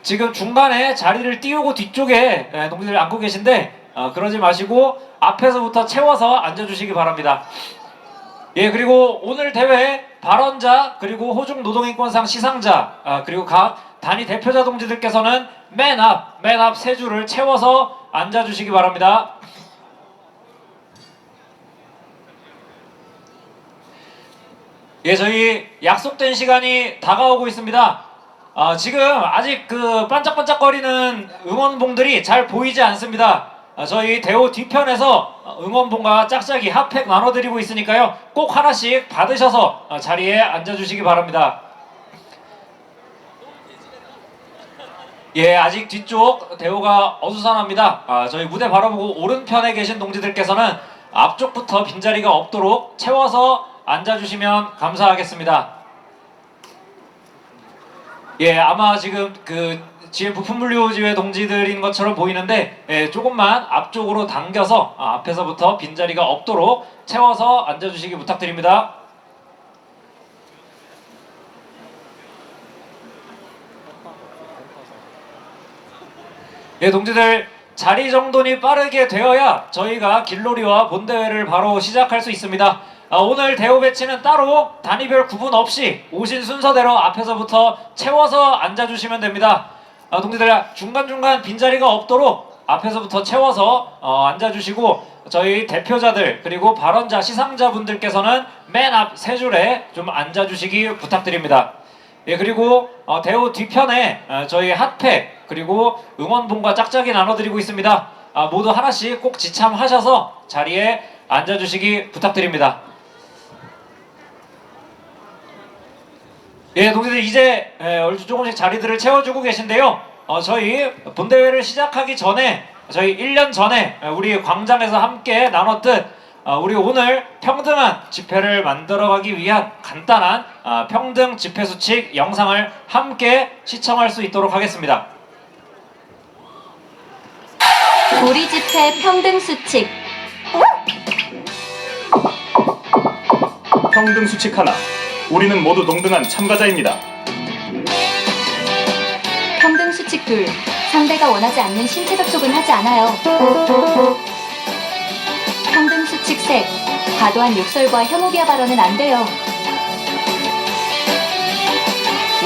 지금 중간에 자리를 띄우고 뒤쪽에 동지들 앉고 계신데 그러지 마시고 앞에서부터 채워서 앉아주시기 바랍니다. 예, 그리고 오늘 대회 발언자 그리고 호중 노동인권상 시상자 그리고 각 단위 대표자 동지들께서는 맨 앞 세 줄을 채워서 앉아주시기 바랍니다. 예, 저희 약속된 시간이 다가오고 있습니다. 지금 아직 그 반짝반짝거리는 응원봉들이 잘 보이지 않습니다. 저희 대호 뒤편에서 응원봉과 짝짝이 핫팩 나눠드리고 있으니까요. 꼭 하나씩 받으셔서 자리에 앉아주시기 바랍니다. 예, 아직 뒤쪽 대호가 어수선합니다. 저희 무대 바라보고 오른편에 계신 동지들께서는 앞쪽부터 빈자리가 없도록 채워서 앉아주시면 감사하겠습니다. 예, 아마 지금 그 GM 부품물류지회 동지들인 것처럼 보이는데 조금만 앞쪽으로 당겨서 앞에서부터 빈자리가 없도록 채워서 앉아주시기 부탁드립니다. 예, 동지들 자리 정돈이 빠르게 되어야 저희가 길놀이와 본대회를 바로 시작할 수 있습니다. 오늘 대호 배치는 따로 단위별 구분 없이 오신 순서대로 앞에서부터 채워서 앉아주시면 됩니다. 동지들 중간중간 빈자리가 없도록 앞에서부터 채워서 앉아주시고 저희 대표자들 그리고 발언자 시상자분들께서는 맨 앞 세 줄에 좀 앉아주시기 부탁드립니다. 예, 그리고 대호 뒤편에 저희 핫팩 그리고 응원봉과 짝짝이 나눠드리고 있습니다. 모두 하나씩 꼭 지참하셔서 자리에 앉아주시기 부탁드립니다. 예, 동지들 이제 얼추 조금씩 자리들을 채워주고 계신데요. 저희 본대회를 시작하기 전에 저희 1년 전에 우리 광장에서 함께 나눴듯 우리 오늘 평등한 집회를 만들어가기 위한 간단한 평등 집회 수칙 영상을 함께 시청할 수 있도록 하겠습니다. 우리 집회 평등 수칙. 평등 수칙 하나. 우리는 모두 동등한 참가자입니다. 평등 수칙 둘. 상대가 원하지 않는 신체 접촉은 하지 않아요. 평등 수칙 셋. 과도한 욕설과 혐오비하 발언은 안 돼요.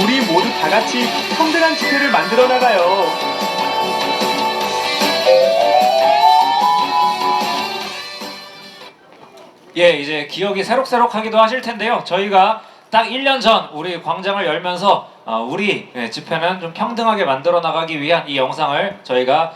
우리 모두 다 같이 평등한 집회를 만들어 나가요. 예, 이제 기억이 새록새록하기도 하실 텐데요. 저희가 딱 1년 전 우리 광장을 열면서 우리 집회는 좀 평등하게 만들어 나가기 위한 이 영상을 저희가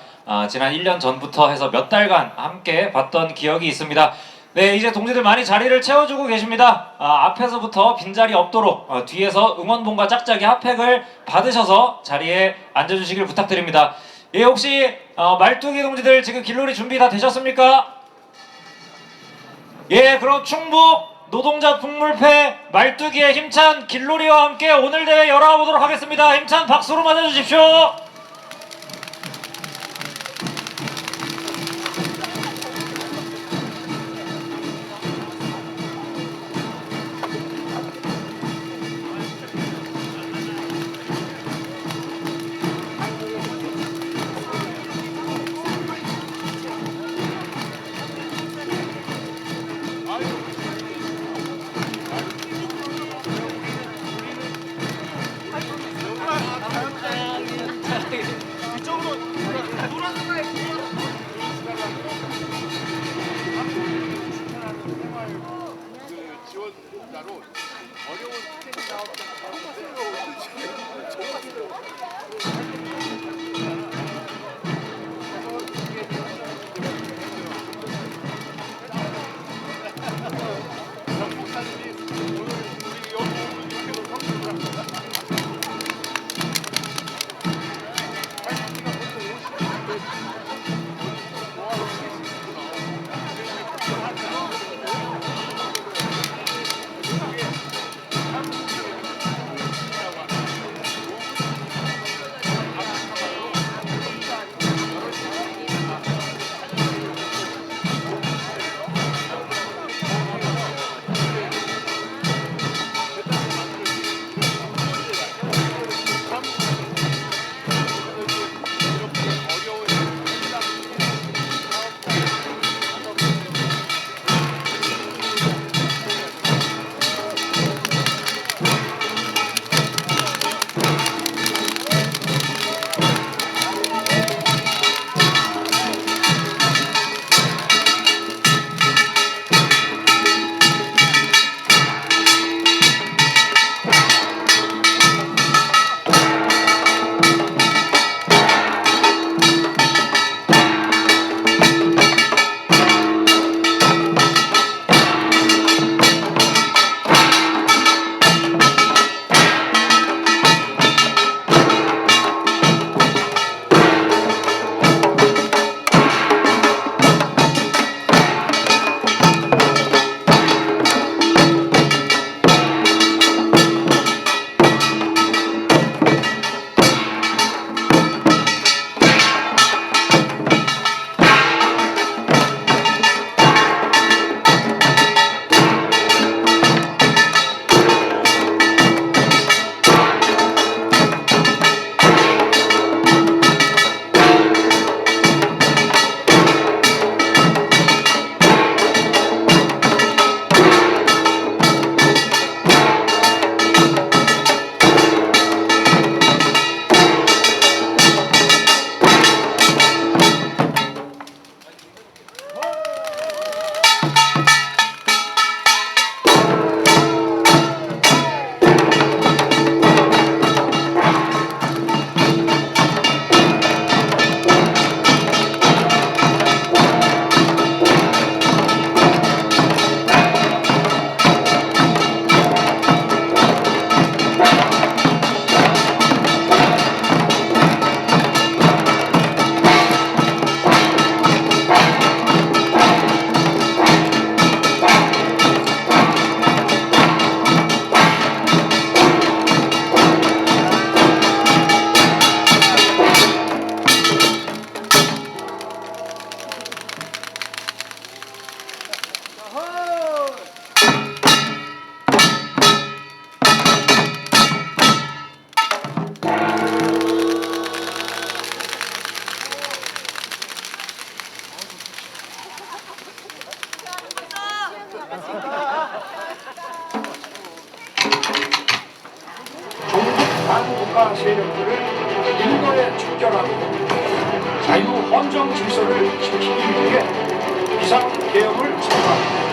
지난 1년 전부터 해서 몇 달간 함께 봤던 기억이 있습니다. 네, 이제 동지들 많이 자리를 채워주고 계십니다. 앞에서부터 빈자리 없도록 뒤에서 응원봉과 짝짝이 핫팩을 받으셔서 자리에 앉아주시길 부탁드립니다. 예, 혹시 말뚝이 동지들 지금 길놀이 준비 다 되셨습니까? 예, 그럼 충북 노동자 풍물패 말뚝이의 힘찬 길놀이와 함께 오늘 대회 열어가 보도록 하겠습니다. 힘찬 박수로 맞아주십시오. 사회 척결하고 자유 헌정 질서를 지키기 위해 비상계엄을 선포합니다.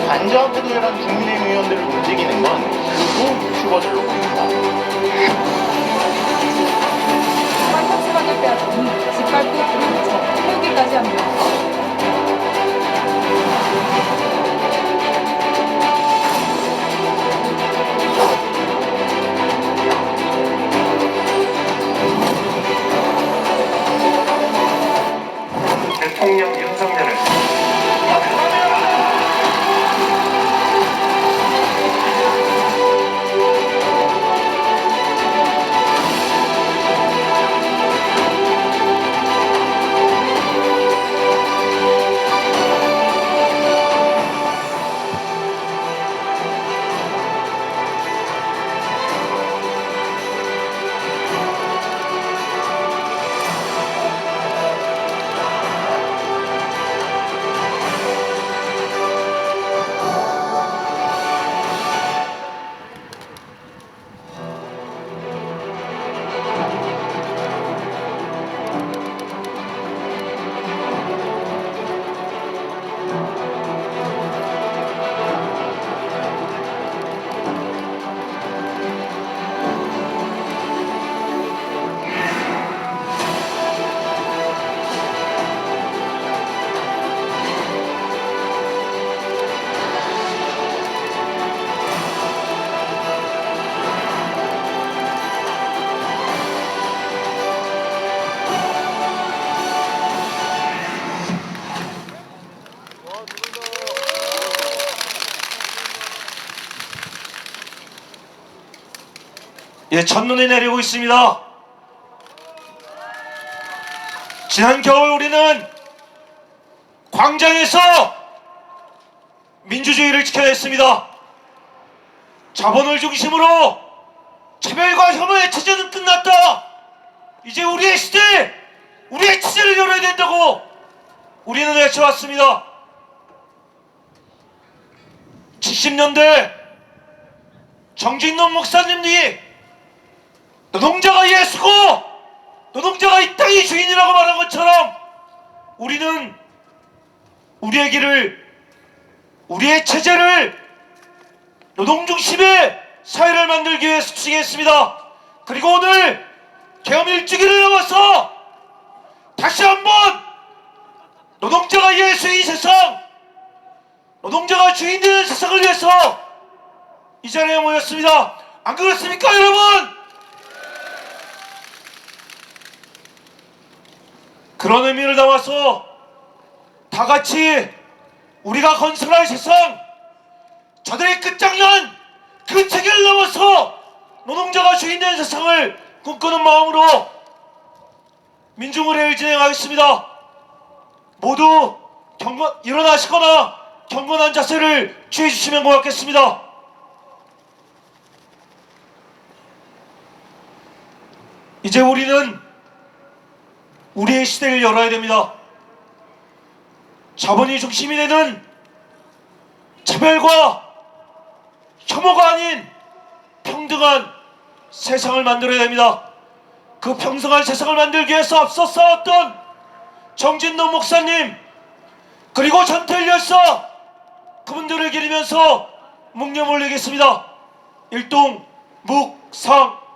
반저하고들이란 국민의힘 의원들을 움직이는 건 극우 유튜버들로 보입니다. 빨간 시간을 빼앗더니 짓밟고 불을 붙여 태우기까지 합니다. 대통령 윤석열을 첫눈이 내리고 있습니다. 지난 겨울 우리는 광장에서 민주주의를 지켜냈습니다. 자본을 중심으로 차별과 혐오의 체제는 끝났다. 이제 우리의 시대, 우리의 체제를 열어야 된다고 우리는 외쳐왔습니다. 70년대 정진동 목사님이 노동자가 예수고 노동자가 이 땅의 주인이라고 말한 것처럼 우리는 우리의 길을, 우리의 체제를 노동 중심의 사회를 만들기 위해 수행했습니다. 그리고 오늘 계엄 일주기를 넘어서 다시 한번 노동자가 예수인 세상, 노동자가 주인 되는 세상을 위해서 이 자리에 모였습니다. 안 그렇습니까, 여러분? 그런 의미를 담아서 다 같이 우리가 건설할 세상, 저들의 끝장난 그 체계를 넘어서 노동자가 주인된 세상을 꿈꾸는 마음으로 민중의례를 진행하겠습니다. 모두 일어나시거나 경건한 자세를 취해 주시면 고맙겠습니다. 이제 우리는 우리의 시대를 열어야 됩니다. 자본이 중심이 되는 차별과 혐오가 아닌 평등한 세상을 만들어야 됩니다. 그 평등한 세상을 만들기 위해서 앞서 싸웠던 정진동 목사님 그리고 전태일 열사 그분들을 기리면서 묵념 올리겠습니다. 일동 묵상.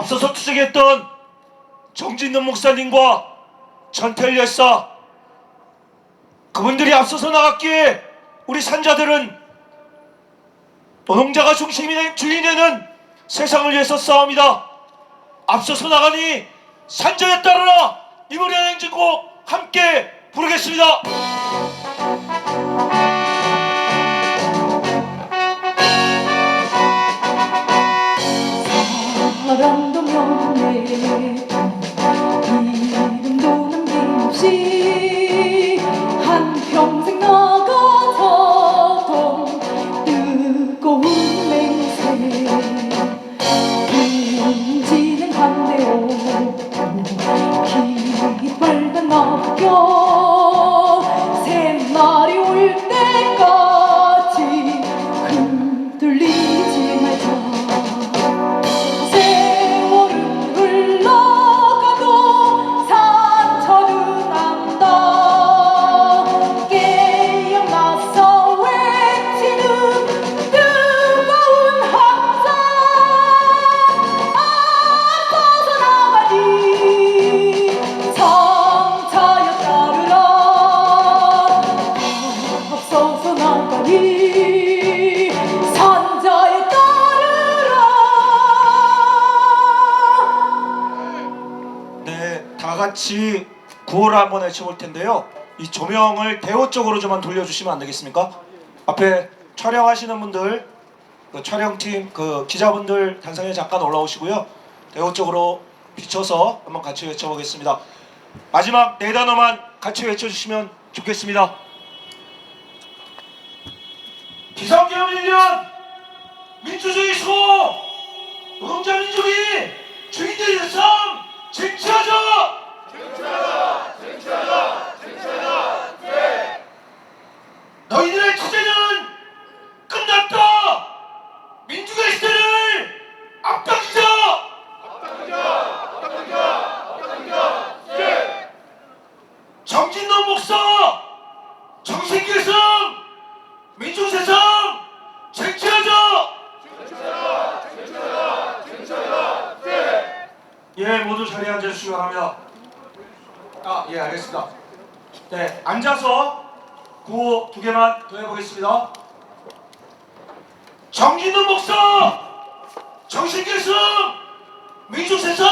앞서서 투쟁했던 정진동 목사님과 전태일 열사, 그분들이 앞서서 나갔기에 우리 산자들은 노동자가 주인이 되는 세상을 위해서 싸웁니다. 앞서서 나가니 산자에 따르라, 이 노래 행진곡 함께 부르겠습니다. 사랑도 명예 이름도 남김없이 한평생 나가자던 뜨거운 맹세 인지는 간대요 깃발단 나겨 새날이 올 때까지 흔들리지 말자. 세월은 흘러가도 상처는 안다. 깨어나서 외치는 뜨거운 함성. 앞서서 나가니 성차여 따르라. 앞서서 나가니 산자에 따르라. 네, 다 같이 구호를 한번 외쳐볼 텐데요. 이 조명을 대호 쪽으로 좀만 돌려주시면 안 되겠습니까? 앞에 촬영하시는 분들, 그 촬영팀, 그 기자분들 단상에 잠깐 올라오시고요. 대호 쪽으로 비춰서 한번 같이 외쳐보겠습니다. 마지막 네 단어만 같이 외쳐주시면 좋겠습니다. 비상계엄 1년 민주주의 수호 노동자 민족이 주인들의 세상 쟁취하자! 너희들의 투쟁은 끝났다! 민주의 시대를 앞당기자! 정진동 목사, 정신길 성, 민중세상 쟁취하자! 예, 모두 자리에 앉아주시기 바랍니다. 예, 알겠습니다. 네, 앉아서 구호 두 개만 더 해보겠습니다. 정진동 목사, 정신길 성, 민중세상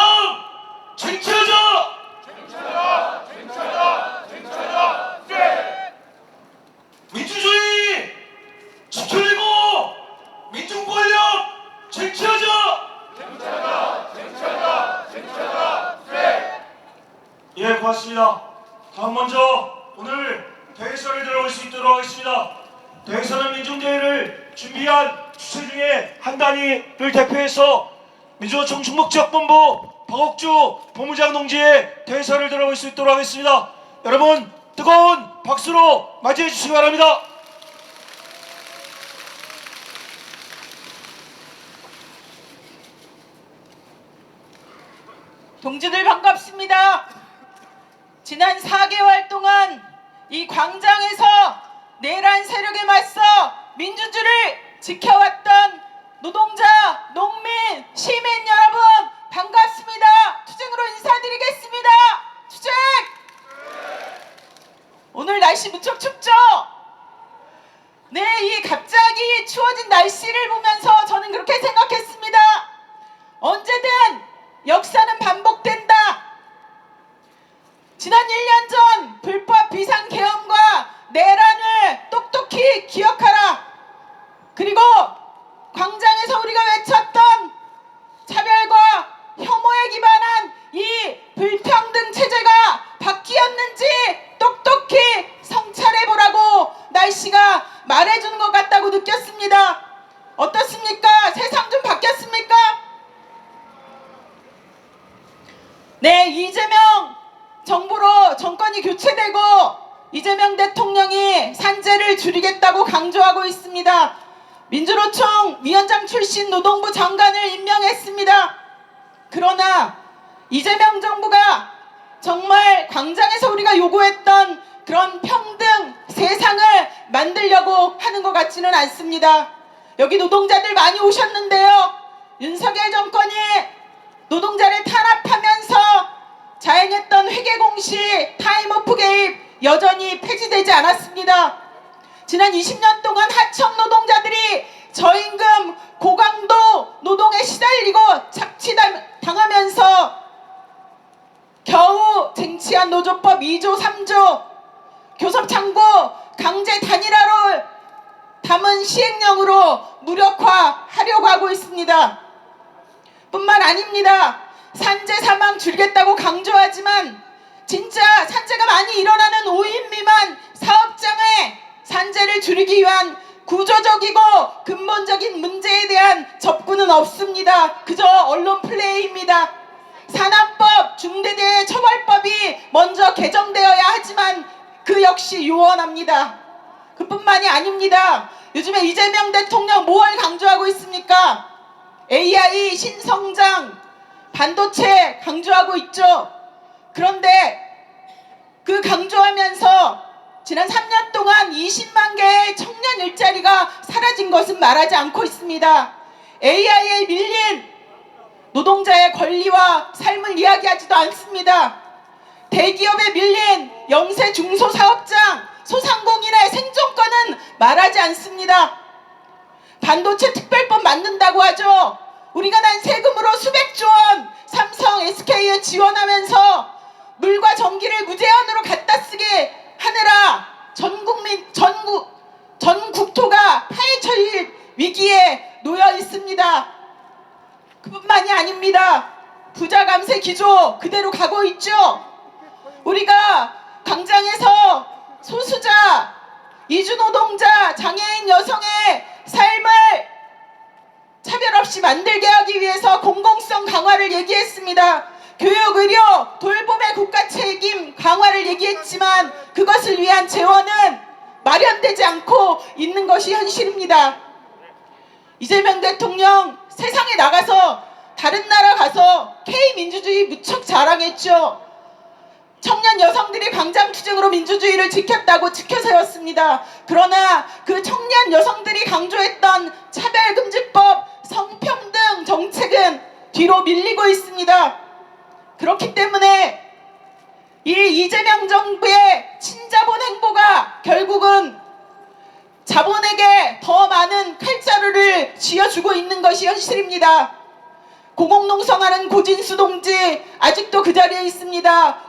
쟁취하자! 민주주의 지켜내고 민중권력 쟁취하자! 예, 고맙습니다. 다음 먼저 오늘 대회사를 들어올 수 있도록 하겠습니다. 대회사는 민중대회를 준비한 주최 중에 한 단위를 대표해서 민주노총 충북지역본부 박옥주 본부장 동지의 대회사를 들어볼 수 있도록 하겠습니다. 여러분 뜨거운 박수로 맞이해 주시기 바랍니다. 동지들 반갑습니다. 지난 4개월 동안 이 광장에서 내란 세력에 맞서 민주주의를 지켜왔던 노동자, 농민, 시민 여러분 반갑습니다. 투쟁으로 인사드리겠습니다. 투쟁! 오늘 날씨 무척 춥죠? 네, 이 갑자기 추워진 날씨를 보면서 저는 그렇게 생각했습니다. 언제든 역사는 반복된다. 지난 1년 전 불법 비상계엄과 내란을 똑똑히 기억하라. 그리고 광장에서 우리가 외쳤던 차별과 혐오에 기반한 이 불평등 체제가 바뀌었는지 똑똑히 성찰해보라고 날씨가 말해주는 것 같다고 느꼈습니다. 어떻습니까? 세상 좀 바뀌었습니까? 네, 이재명 정부로 정권이 교체되고 이재명 대통령이 산재를 줄이겠다고 강조하고 있습니다. 민주노총 위원장 출신 노동부 장관을 임명했습니다. 그러나 이재명 정부가 정말 광장에서 우리가 요구했던 그런 평등 세상을 만들려고 하는 것 같지는 않습니다. 여기 노동자들 많이 오셨는데요. 윤석열 정권이 노동자를 탄압하면서 자행했던 회계공시, 타임오프 개입 여전히 폐지되지 않았습니다. 지난 20년 동안 하청 노동자들이 저임금, 고강도 노동에 시달리고 착취당하면서 겨우 쟁취한 노조법 2조 3조 교섭창구 강제 단일화로 담은 시행령으로 무력화하려고 하고 있습니다. 뿐만 아닙니다. 산재 사망 줄이겠다고 강조하지만 진짜 산재가 많이 일어나는 5인 미만 사업장의 산재를 줄이기 위한 구조적이고 근본적인 문제에 대한 접근은 없습니다. 그저 언론 플레이입니다. 산안법, 중대재해처벌법이 먼저 개정되어야 하지만 그 역시 요원합니다. 그뿐만이 아닙니다. 요즘에 이재명 대통령 뭘 강조하고 있습니까? AI, 신성장, 반도체 강조하고 있죠. 그런데 그 강조하면서 지난 3년 동안 20만 개의 청년 일자리가 사라진 것은 말하지 않고 있습니다. AI에 밀린 노동자의 권리와 삶을 이야기하지도 않습니다. 대기업에 밀린 영세 중소사업장, 소상공인의 생존권은 말하지 않습니다. 반도체 특별법 만든다고 하죠. 우리가 난 세금으로 수백조 원 삼성, SK에 지원하면서 물과 전기를 무제한으로 갖다 쓰게 하느라 전 국토가 파헤쳐질 위기에 놓여 있습니다. 그뿐만이 아닙니다. 부자 감세 기조 그대로 가고 있죠. 우리가 광장에서 소수자, 이주노동자, 장애인 여성의 삶을 차별 없이 만들게 하기 위해서 공공성 강화를 얘기했습니다. 교육, 의료, 돌봄의 국가 책임 강화를 얘기했지만 그것을 위한 재원은 마련되지 않고 있는 것이 현실입니다. 이재명 대통령 세상에 나가서 다른 나라 가서 K민주주의 무척 자랑했죠. 청년 여성들이 광장투쟁으로 민주주의를 지켰다고 지켜세웠습니다. 그러나 그 청년 여성들이 강조했던 차별금지법, 성평등 정책은 뒤로 밀리고 있습니다. 그렇기 때문에 이 이재명 정부의 친자본 행보가 결국은 자본에게 더 많은 칼자루를 쥐어주고 있는 것이 현실입니다. 고공농성하는 고진수 동지 아직도 그 자리에 있습니다.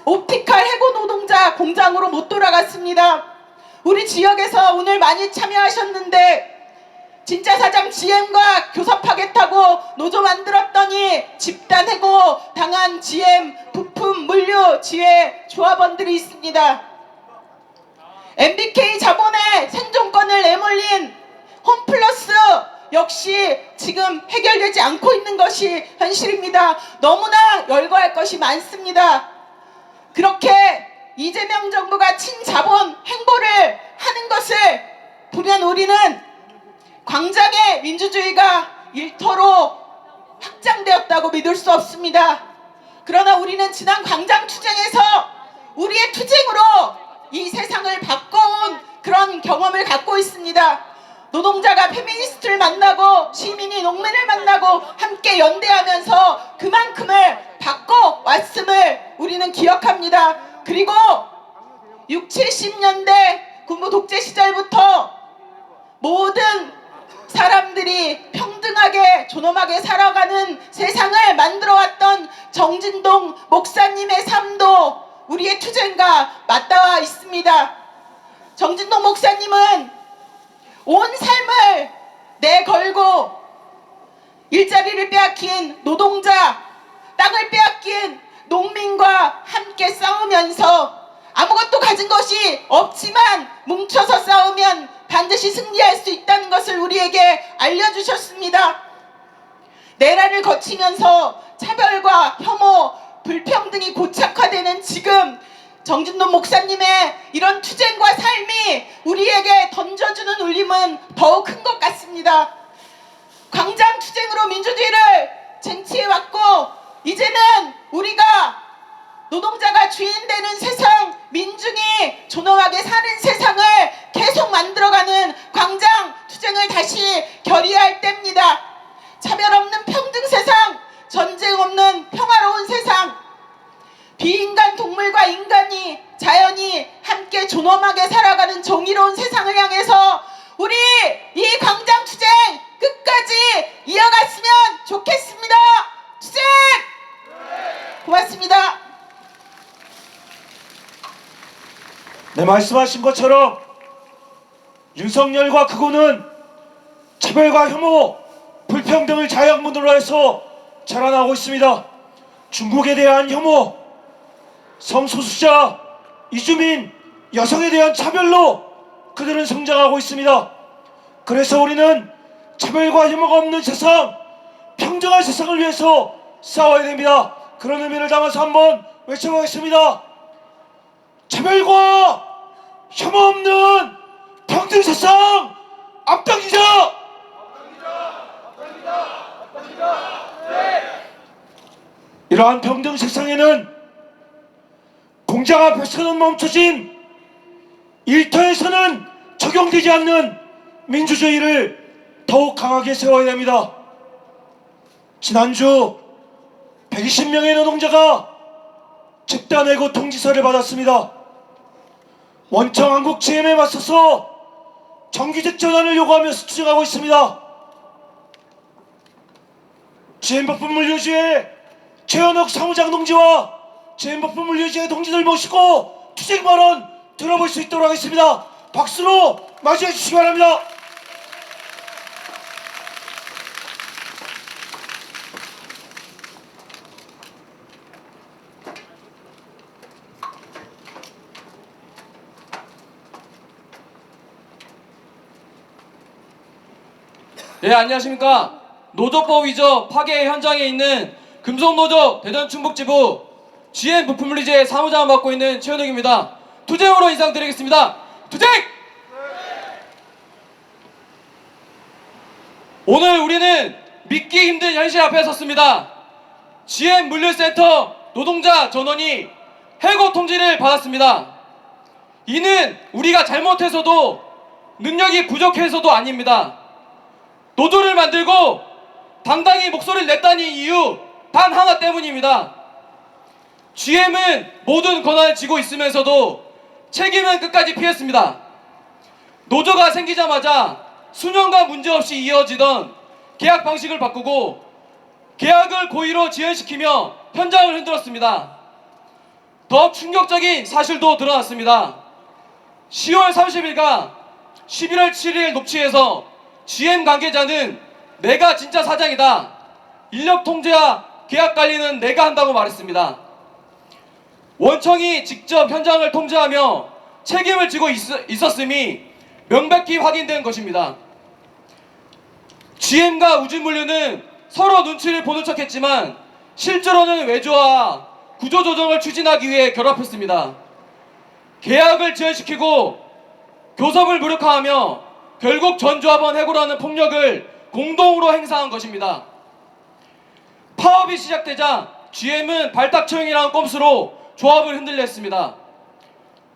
옵티칼 해고 노동자 공장으로 못 돌아갔습니다. 우리 지역에서 오늘 많이 참여하셨는데 진짜 사장 GM과 교섭하겠다고 노조 만들었더니 집단 해고 당한 GM, 부품, 물류, 지회 조합원들이 있습니다. MBK 자본의 생존권을 내몰린 홈플러스 역시 지금 해결되지 않고 있는 것이 현실입니다. 너무나 열거할 것이 많습니다. 그렇게 이재명 정부가 친자본 행보를 하는 것을 보면 우리는 광장의 민주주의가 일터로 확장되었다고 믿을 수 없습니다. 그러나 우리는 지난 광장투쟁에서 우리의 투쟁으로 이 세상을 바꿔온 그런 경험을 갖고 있습니다. 노동자가 페미니스트를 만나고 시민이 농민을 만나고 함께 연대하면서 그만큼을 바꿔왔음을 우리는 기억합니다. 그리고 60, 70년대 군부 독재 시절부터 모든 사람들이 평등하게 존엄하게 살아가는 세상을 만들어왔던 정진동 목사님의 삶도 우리의 투쟁과 맞닿아 있습니다. 정진동 목사님은 온 삶을 내걸고 일자리를 빼앗긴 노동자, 땅을 빼앗긴 농민과 함께 싸우면서 아무것도 가진 것이 없지만 뭉쳐서 싸우면 반드시 승리할 수 있다는 것을 우리에게 알려주셨습니다. 내란을 거치면서 차별과 혐오, 불평등이 고착화되는 지금 정진동 목사님의 이런 투쟁과 삶이 우리에게 던져주는 울림은 더욱 큰 것 같습니다. 광장 투쟁으로 민주주의를 쟁취해왔고 이제는 우리가 노동자가 주인되는 세상, 민중이 존엄하게 사는 세상을 계속 만들어가는 광장 투쟁을 다시 결의할 때입니다. 차별 없는 평등 세상, 전쟁 없는 평화로운 세상, 비인간 동물과 인간이 자연이 함께 존엄하게 살아가는 정의로운 세상을 향해서 우리 이 광장 투쟁 끝까지 이어갔으면 좋겠습니다. 투쟁! 고맙습니다. 네, 말씀하신 것처럼 윤석열과 극우는 차별과 혐오, 불평등을 자양분으로 해서 자라나고 있습니다. 중국에 대한 혐오, 성소수자, 이주민, 여성에 대한 차별로 그들은 성장하고 있습니다. 그래서 우리는 차별과 혐오가 없는 세상, 평등한 세상을 위해서 싸워야 됩니다. 그런 의미를 담아서 한번 외쳐보겠습니다. 차별과 혐오 없는 평등 세상 앞당기자! 이러한 평등 세상에는 공장 앞에서는 멈춰진 일터에서는 적용되지 않는 민주주의를 더욱 강하게 세워야 됩니다. 지난주 120명의 노동자가 집단해고 통지서를 받았습니다. 원청 한국 GM에 맞서서 정규직 전환을 요구하면서 투쟁하고 있습니다. GM법분 물류지회 최현욱 사무장 동지와 GM법분 물류지회 동지들 모시고 투쟁 발언 들어볼 수 있도록 하겠습니다. 박수로 맞이해 주시기 바랍니다. 네, 안녕하십니까. 노조법 위조 파괴 현장에 있는 금속노조 대전 충북지부 GM 부품물리제 사무장을 맡고 있는 최현욱입니다. 투쟁으로 인사드리겠습니다. 투쟁! 오늘 우리는 믿기 힘든 현실 앞에 섰습니다. GM 물류센터 노동자 전원이 해고 통지를 받았습니다. 이는 우리가 잘못해서도 능력이 부족해서도 아닙니다. 노조를 만들고 당당히 목소리를 냈다는 이유 단 하나 때문입니다. GM은 모든 권한을 쥐고 있으면서도 책임은 끝까지 피했습니다. 노조가 생기자마자 수년간 문제없이 이어지던 계약 방식을 바꾸고 계약을 고의로 지연시키며 현장을 흔들었습니다. 더 충격적인 사실도 드러났습니다. 10월 30일과 11월 7일 녹취에서 GM 관계자는 내가 진짜 사장이다. 인력 통제와 계약 관리는 내가 한다고 말했습니다. 원청이 직접 현장을 통제하며 책임을 지고 있었음이 명백히 확인된 것입니다. GM과 우주물류는 서로 눈치를 보는 척했지만 실제로는 외주와 구조조정을 추진하기 위해 결합했습니다. 계약을 지연시키고 교섭을 무력화하며 결국 전조합원 해고라는 폭력을 공동으로 행사한 것입니다. 파업이 시작되자 GM은 발탁처형이라는 꼼수로 조합을 흔들렸습니다.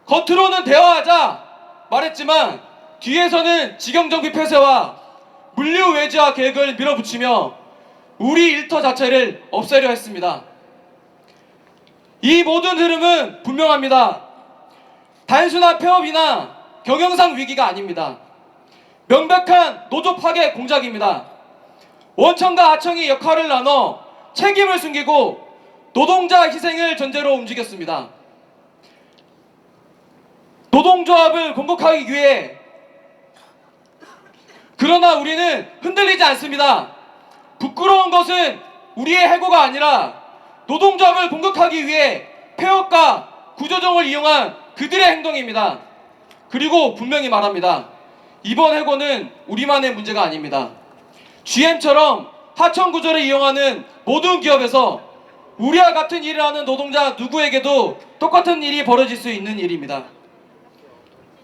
겉으로는 대화하자 말했지만 뒤에서는 직영정비 폐쇄와 물류 외지화 계획을 밀어붙이며 우리 일터 자체를 없애려 했습니다. 이 모든 흐름은 분명합니다. 단순한 폐업이나 경영상 위기가 아닙니다. 명백한 노조 파괴 공작입니다. 원청과 하청이 역할을 나눠 책임을 숨기고 노동자 희생을 전제로 움직였습니다. 노동조합을 공격하기 위해 그러나 우리는 흔들리지 않습니다. 부끄러운 것은 우리의 해고가 아니라 노동조합을 공격하기 위해 폐업과 구조정을 이용한 그들의 행동입니다. 그리고 분명히 말합니다. 이번 해고는 우리만의 문제가 아닙니다. GM처럼 하청 구조를 이용하는 모든 기업에서 우리와 같은 일을 하는 노동자 누구에게도 똑같은 일이 벌어질 수 있는 일입니다.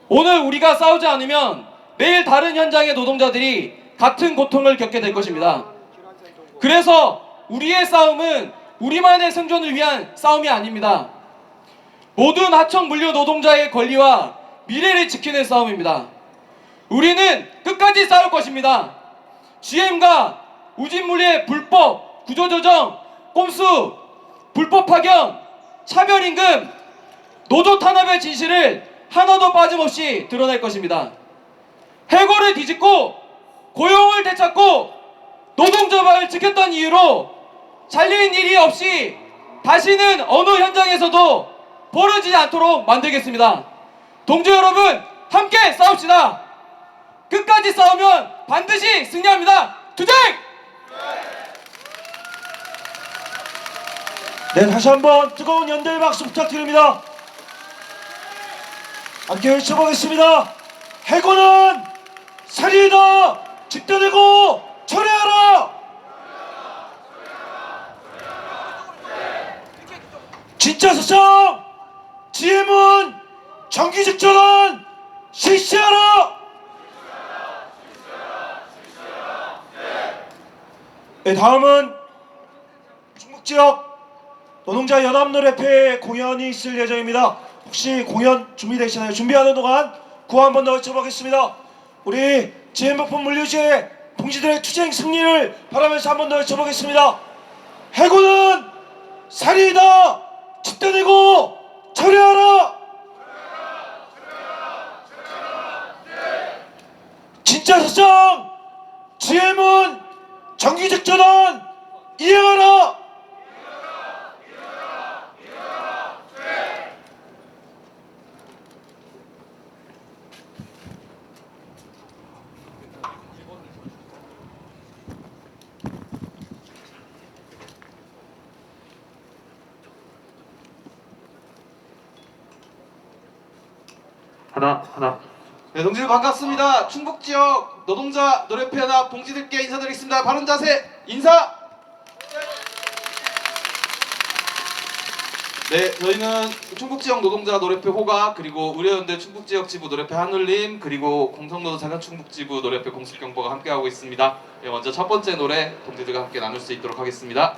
오늘 우리가 싸우지 않으면 내일 다른 현장의 노동자들이 같은 고통을 겪게 될 것입니다. 그래서 우리의 싸움은 우리만의 생존을 위한 싸움이 아닙니다. 모든 하청 물류 노동자의 권리와 미래를 지키는 싸움입니다. 우리는 끝까지 싸울 것입니다. GM과 우진물류의 불법 구조조정 꼼수, 불법 파견, 차별임금, 노조 탄압의 진실을 하나도 빠짐없이 드러낼 것입니다. 해고를 뒤집고 고용을 되찾고 노동조합을 지켰던 이유로 잘린 일이 없이 다시는 어느 현장에서도 벌어지지 않도록 만들겠습니다. 동지 여러분, 함께 싸웁시다. 끝까지 싸우면 반드시 승리합니다. 투쟁! 네, 다시 한번 뜨거운 연대의 박수 부탁드립니다. 함께 외쳐보겠습니다. 해고는 살인이다. 집단해고 철회하라. 진짜 수상 지혜문 정규직 전환 실시하라. 네, 다음은 충북지역 노동자 연합노래회 공연이 있을 예정입니다. 혹시 공연 준비되시나요? 준비하는 동안 구호 한 번 더 외쳐보겠습니다. 우리 지혜목품 물류지의 동지들의 투쟁 승리를 바라면서 한 번 더 외쳐보겠습니다. 해고는 살인이다. 집단해고 철회하라. 진짜 사상 지혜문 정규직 전환 이행하라. 네, 동지들 반갑습니다. 충북지역 노동자 노래회연합 동지들께 인사드리겠습니다. 바른 자세 인사. 네, 저희는 충북지역 노동자 노래회 호가, 그리고 의료연대 충북지역 지부 노래회 한울림, 그리고 공성노조 자간 충북지부 노래회 공식경보가 함께하고 있습니다. 네, 먼저 첫 번째 노래 동지들과 함께 나눌 수 있도록 하겠습니다.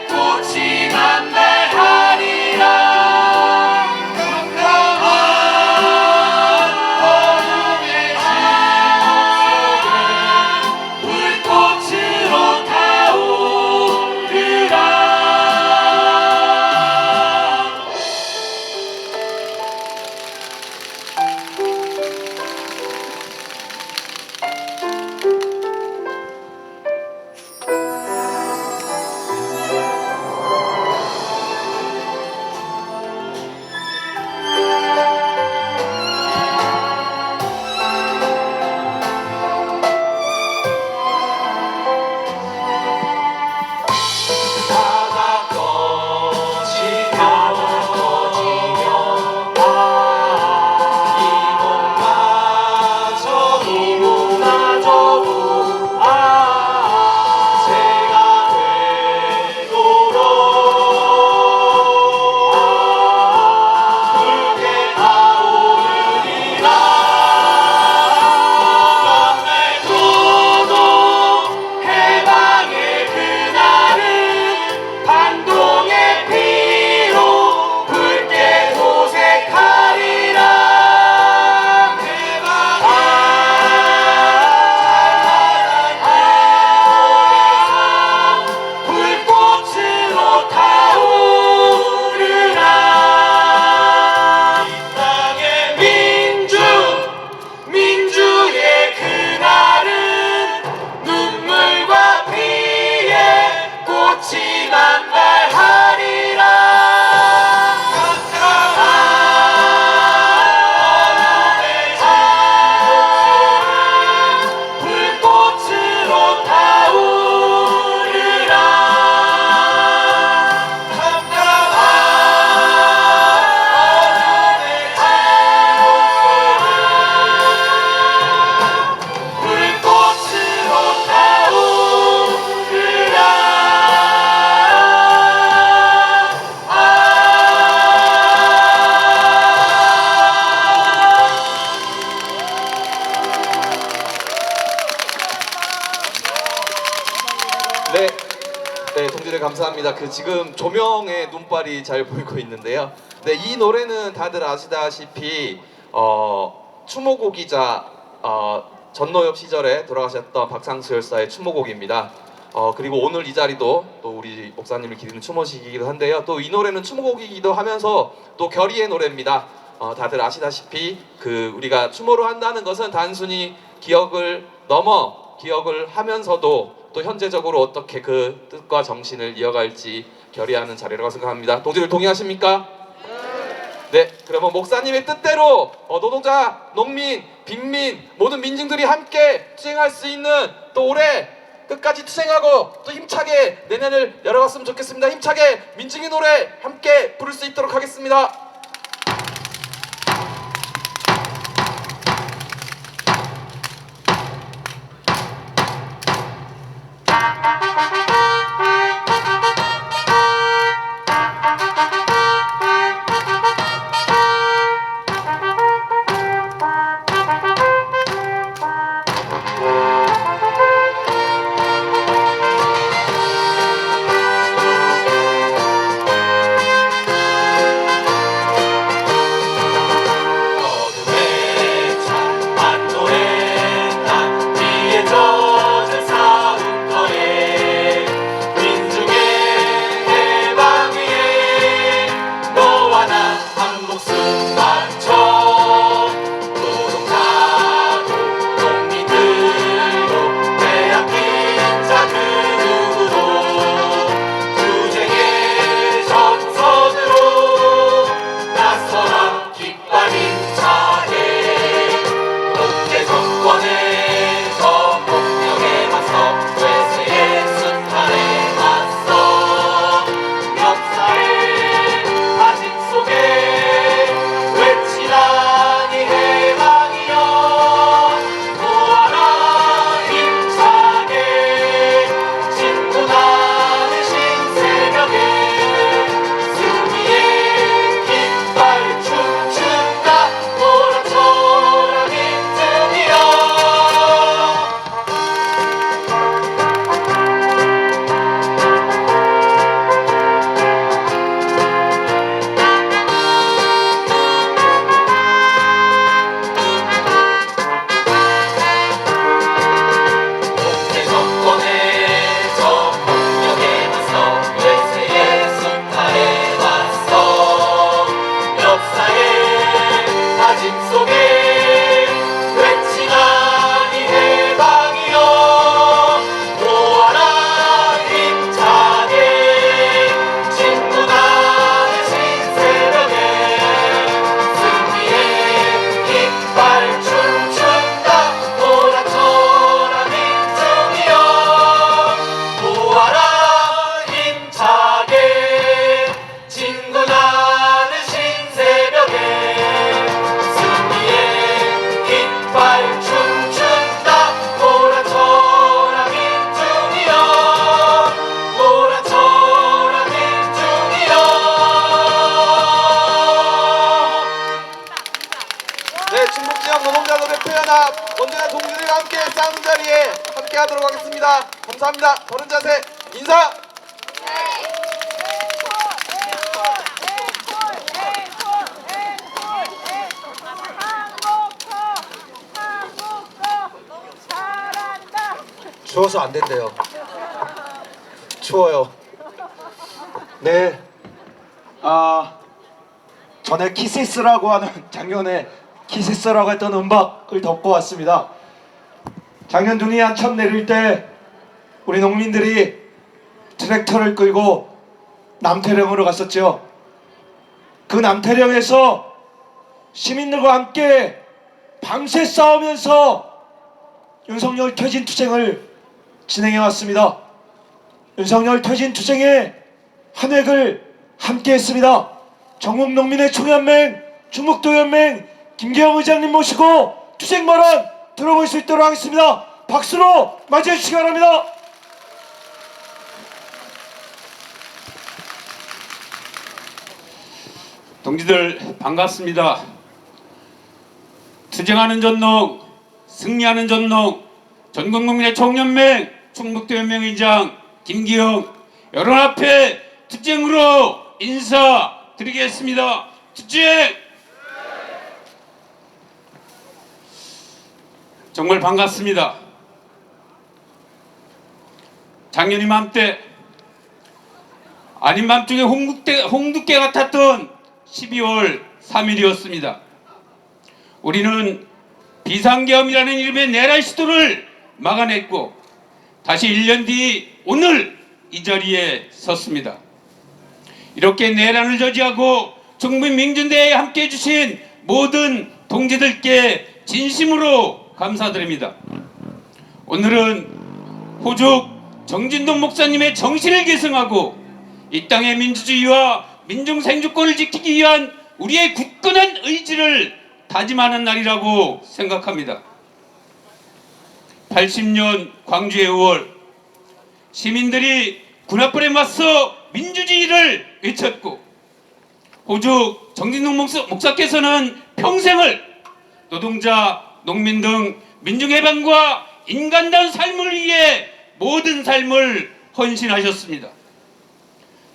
꽃이 감사합니다. 그 지금 조명에 눈발이 잘 보이고 있는데요. 네, 이 노래는 다들 아시다시피 추모곡이자 전노엽 시절에 돌아가셨던 박상수 열사의 추모곡입니다. 그리고 오늘 이 자리도 또 우리 목사님을 기리는 추모식이기도 한데요. 또 이 노래는 추모곡이기도 하면서 또 결의의 노래입니다. 다들 아시다시피 그 우리가 추모를 한다는 것은 단순히 기억을 넘어 기억을 하면서도 또 현재적으로 어떻게 그 뜻과 정신을 이어갈지 결의하는 자리라고 생각합니다. 동지들 동의하십니까? 네, 그러면 목사님의 뜻대로 노동자, 농민, 빈민 모든 민중들이 함께 투쟁할 수 있는 또 올해 끝까지 투쟁하고 또 힘차게 내년을 열어갔으면 좋겠습니다. 힘차게 민중의 노래 함께 부를 수 있도록 하겠습니다. 언제나 동지들과 함께 싸우는 자리에 함께 하도록 하겠습니다. 감사합니다. 바른 자세 인사. 추워서 안 된대요. 추워요. 네. 전에 키시스라고 하는 작년에 키시스라고 했던 음박을 덮고 왔습니다. 작년 눈이 한참 내릴 때 우리 농민들이 트랙터를 끌고 남태령으로 갔었죠. 그 남태령에서 시민들과 함께 밤새 싸우면서 윤석열 퇴진 투쟁을 진행해 왔습니다. 윤석열 퇴진 투쟁의 한 획을 함께 했습니다. 전국농민의 총연맹, 충북도연맹 김계영 의장님 모시고 투쟁 발언 들어볼 수 있도록 하겠습니다. 박수로 맞이해 주시기 바랍니다. 동지들 반갑습니다. 투쟁하는 전농, 승리하는 전농, 전국농민의 총연맹 충북도연맹 의장 김기영 여러분 앞에 투쟁으로 인사드리겠습니다. 투쟁! 정말 반갑습니다. 작년 이맘때 아닌 밤중에 홍두깨 같았던 12월 3일이었습니다. 우리는 비상계엄이라는 이름의 내란 시도를 막아냈고 다시 1년 뒤 오늘 이 자리에 섰습니다. 이렇게 내란을 저지하고 중국민중대회에 함께해 주신 모든 동지들께 진심으로 감사드립니다. 오늘은 호주 정진동 목사님의 정신을 계승하고 이 땅의 민주주의와 민중 생존권을 지키기 위한 우리의 굳건한 의지를 다짐하는 날이라고 생각합니다. 80년 광주의 5월 시민들이 군합벌에 맞서 민주주의를 외쳤고 호주 정진동 목사께서는 평생을 노동자, 농민 등 민중해방과 인간다운 삶을 위해 모든 삶을 헌신하셨습니다.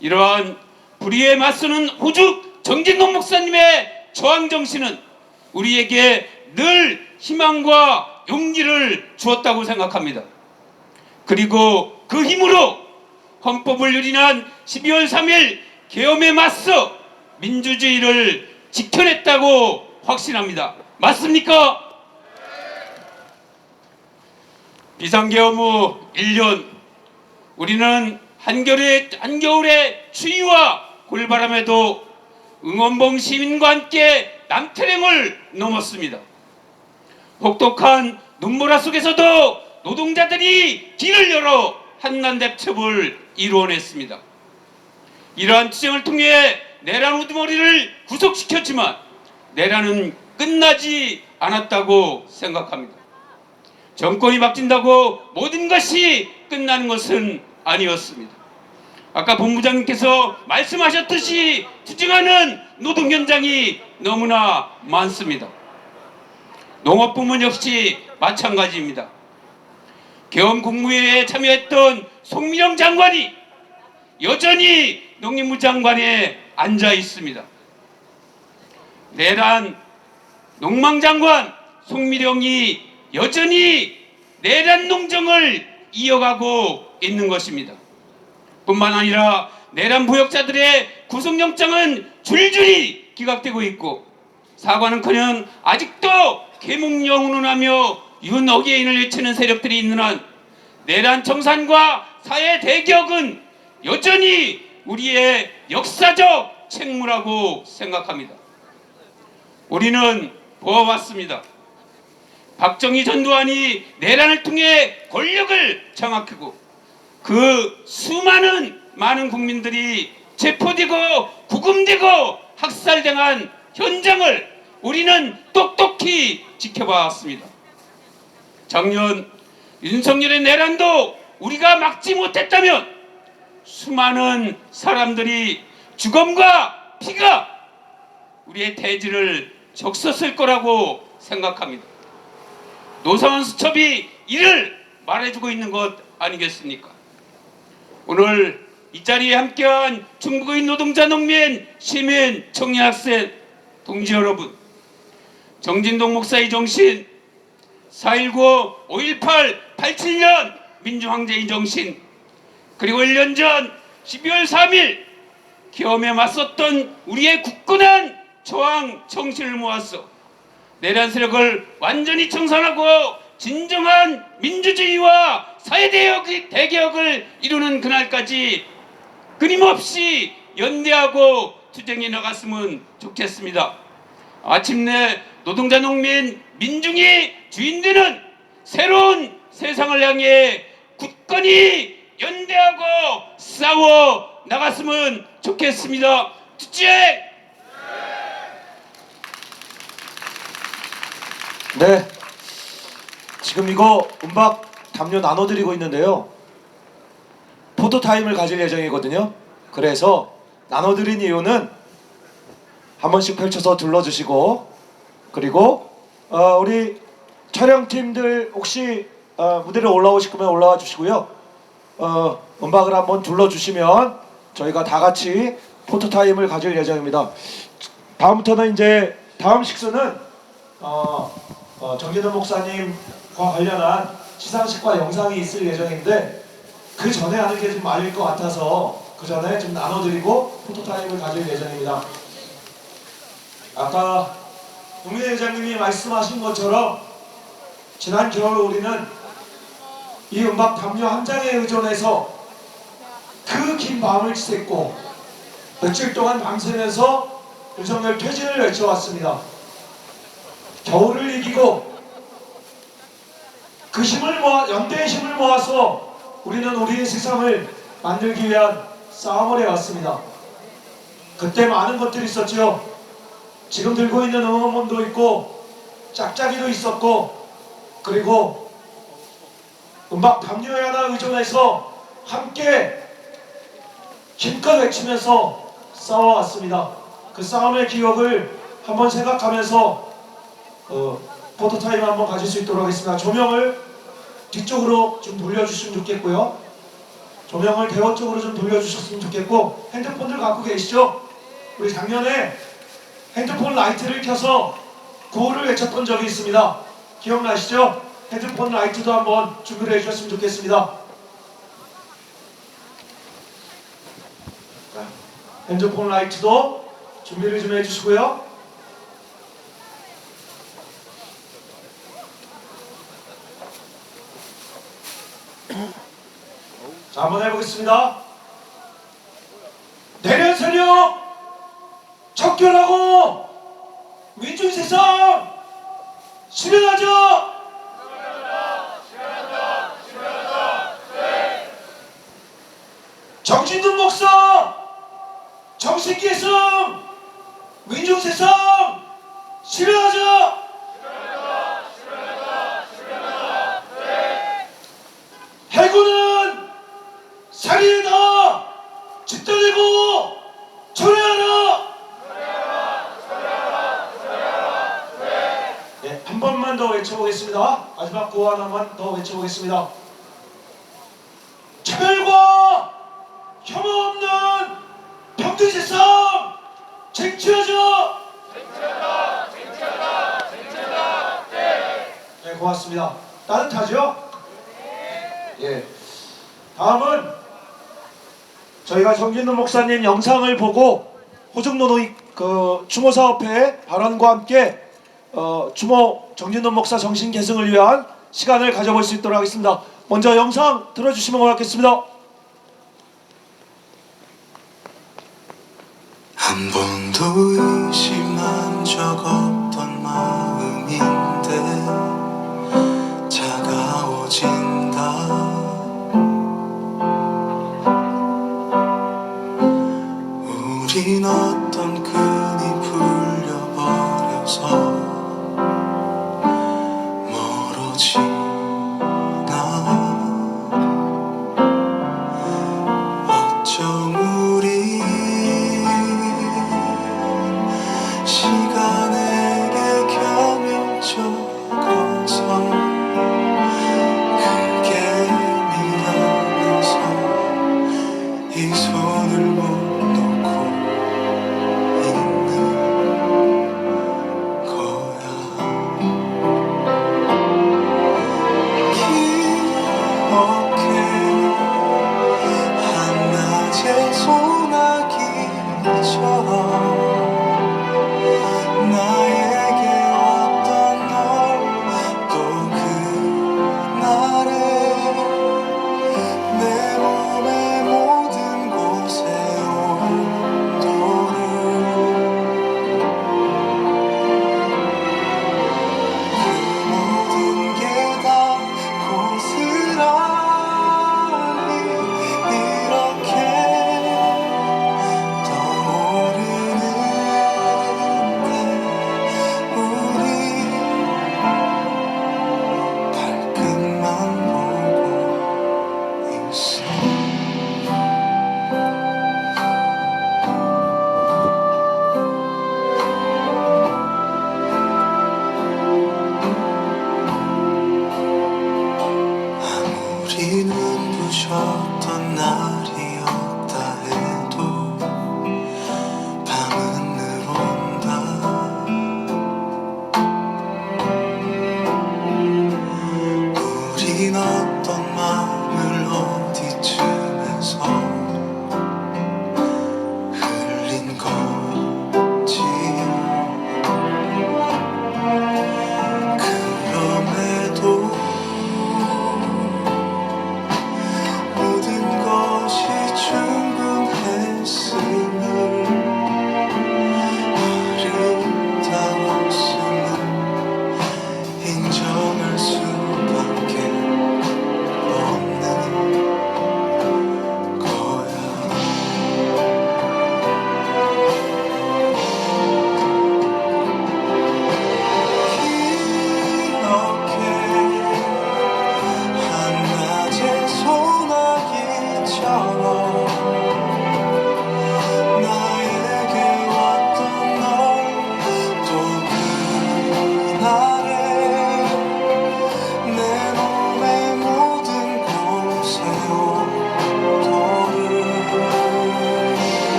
이러한 불의에 맞서는 호주 정진동 목사님의 저항정신은 우리에게 늘 희망과 용기를 주었다고 생각합니다. 그리고 그 힘으로 헌법을 유린한 12월 3일 계엄에 맞서 민주주의를 지켜냈다고 확신합니다. 맞습니까? 비상계엄 후 1년 우리는 한겨울의 추위와 골바람에도 응원봉 시민과 함께 남태령을 넘었습니다. 혹독한 눈보라 속에서도 노동자들이 길을 열어 한난대첩을 이루어냈습니다. 이러한 투쟁을 통해 내란 우두머리를 구속시켰지만 내란은 끝나지 않았다고 생각합니다. 정권이 바뀐다고 모든 것이 끝나는 것은 아니었습니다. 아까 본부장님께서 말씀하셨듯이 투쟁하는 노동 현장이 너무나 많습니다. 농업부문 역시 마찬가지입니다. 계엄 국무회의에 참여했던 송미령 장관이 여전히 농림부 장관에 앉아 있습니다. 내란 농망장관 송미령이 여전히 내란 농정을 이어가고 있는 것입니다. 뿐만 아니라 내란 부역자들의 구속영장은 줄줄이 기각되고 있고 사과는커녕 아직도 계몽영운하며 윤어게인을 외치는 세력들이 있는 한 내란 청산과 사회 대격은 여전히 우리의 역사적 책무라고 생각합니다. 우리는 보아왔습니다. 박정희 전두환이 내란을 통해 권력을 장악하고 그 수많은 많은 국민들이 체포되고 구금되고 학살당한 현장을 우리는 똑똑히 지켜봐왔습니다. 작년 윤석열의 내란도 우리가 막지 못했다면 수많은 사람들이 죽음과 피가 우리의 대지를 적셨을 거라고 생각합니다. 노사원 수첩이 이를 말해주고 있는 것 아니겠습니까? 오늘 이 자리에 함께한 중국의 노동자, 농민, 시민, 청년, 학생, 동지 여러분, 정진동 목사의 정신, 4.19, 5.18, 87년 민주항쟁의 정신, 그리고 1년 전 12월 3일 계엄에 맞섰던 우리의 굳건한 저항 정신을 모아서 내란 세력을 완전히 청산하고 진정한 민주주의와 사회 대개혁을 이루는 그날까지 끊임없이 연대하고 투쟁해 나갔으면 좋겠습니다. 마침내 노동자, 농민, 민중이 주인되는 새로운 세상을 향해 굳건히 연대하고 싸워 나갔으면 좋겠습니다. 투쟁! 네, 지금 이거 음악 담요 나눠드리고 있는데요. 포토타임을 가질 예정이거든요. 그래서 나눠드린 이유는 한 번씩 펼쳐서 둘러주시고, 그리고 우리 촬영팀들 혹시 무대로 올라오실 거면 올라와 주시고요. 음악을 한번 둘러주시면 저희가 다 같이 포토타임을 가질 예정입니다. 다음부터는 이제 다음 식수는 정진훈 목사님과 관련한 시상식과 영상이 있을 예정인데 그 전에 하는 게 좀 말릴 것 같아서 그 전에 좀 나눠드리고 포토타임을 가질 예정입니다. 아까 국민회 회장님이 말씀하신 것처럼 지난 겨울 우리는 이 음악 담요 한 장에 의존해서 그 긴 밤을 지샜고 며칠 동안 밤새면서 윤석열 퇴진을 외쳐왔습니다. 겨울을 이기고 그 힘을 연대의 힘을 모아서 우리는 우리의 세상을 만들기 위한 싸움을 해왔습니다. 그때 많은 것들이 있었죠. 지금 들고 있는 응원문도 있고 짝짝이도 있었고 그리고 음악 담요에 하나 의존해서 함께 힘껏 외치면서 싸워왔습니다. 그 싸움의 기억을 한번 생각하면서 포토타임 한번 가질 수 있도록 하겠습니다. 조명을 뒤쪽으로 좀 돌려주시면 좋겠고요. 조명을 대원 쪽으로 좀 돌려주셨으면 좋겠고 핸드폰들 갖고 계시죠? 우리 작년에 핸드폰 라이트를 켜서 구호를 외쳤던 적이 있습니다. 기억나시죠? 핸드폰 라이트도 한번 준비를 해주셨으면 좋겠습니다. 자, 핸드폰 라이트도 준비를 좀 해주시고요. 자, 한번 해보겠습니다. 내년세력 척결하고 민중세상 실현하자. 정진동 목사 정신계승 민중세상 실현하자. 해군은 살인다 집단되고 철회하라. 네, 한 번만 더 외쳐보겠습니다. 마지막 구호 하나만 더 외쳐보겠습니다. 차별과 혐오 없는 평등 세상 쟁취하자. 네, 고맙습니다. 따뜻하죠? 예. 다음은 저희가 정진훈 목사님 영상을 보고 호중노노 추모사업회 발언과 함께 추모 정진훈 목사 정신 계승을 위한 시간을 가져볼 수 있도록 하겠습니다. 먼저 영상 들어주시면 고맙겠습니다. 한 번도 의심한 적 없던 마음인데 차가워진다. 우린 어떤 끈이 풀려버려서 멀어지나. 어쩜 우리 시간에게 곁면 적어서 그게 미안해서 이 손을 못 놓고 있는 거야. 기억해 한낮의 소나기처럼 나에게 왔던 널 또 그날에 내 몸의 모든 곳에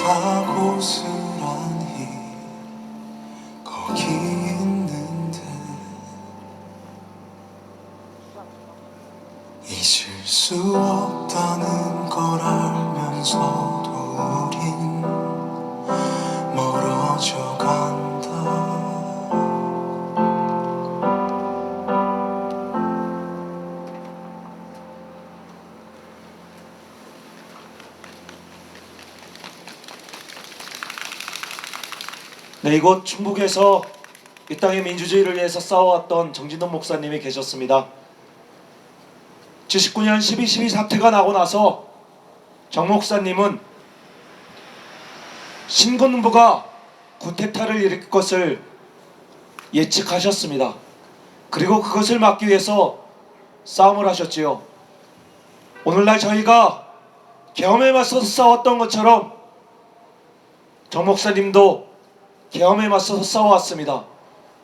다 고스란히 거기 있는데 잊을 수 없다는 걸 알면서도 우린 멀어져 간다. 네, 이곳 충북에서 이 땅의 민주주의를 위해서 싸워왔던 정진동 목사님이 계셨습니다. 79년 12.12 사태가 나고 나서 정 목사님은 신군부가 쿠데타를 일으킬 것을 예측하셨습니다. 그리고 그것을 막기 위해서 싸움을 하셨지요. 오늘날 저희가 계엄에 맞서서 싸웠던 것처럼 정 목사님도 계엄에 맞서서 싸워왔습니다.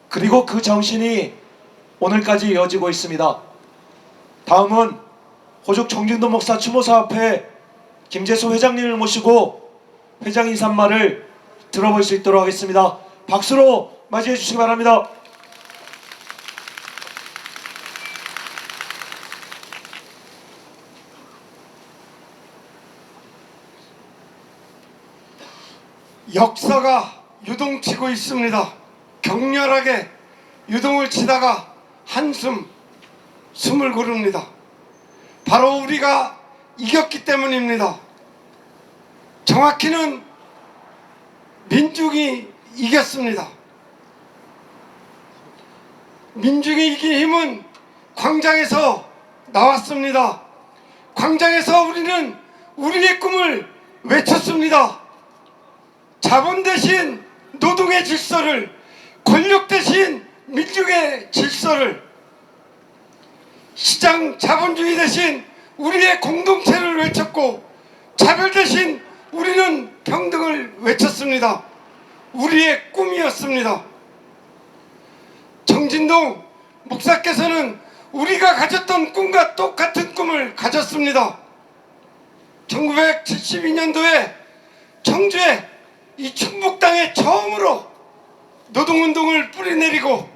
그리고 그 정신이 오늘까지 이어지고 있습니다. 다음은 호적 정진동 목사 추모사업회 김재수 회장님을 모시고 회장 인사말을 들어볼 수 있도록 하겠습니다. 박수로 맞이해 주시기 바랍니다. 역사가 유동치고 있습니다. 격렬하게 유동을 치다가 숨을 고릅니다. 바로 우리가 이겼기 때문입니다. 정확히는 민중이 이겼습니다. 민중이 이긴 힘은 광장에서 나왔습니다. 광장에서 우리는 우리의 꿈을 외쳤습니다. 자본 대신 노동의 질서를, 권력 대신 민중의 질서를, 시장 자본주의 대신 우리의 공동체를 외쳤고, 차별 대신 우리는 평등을 외쳤습니다. 우리의 꿈이었습니다. 정진동 목사께서는 우리가 가졌던 꿈과 똑같은 꿈을 가졌습니다. 1972년도에 청주에 이 충북 땅에 처음으로 노동운동을 뿌리내리고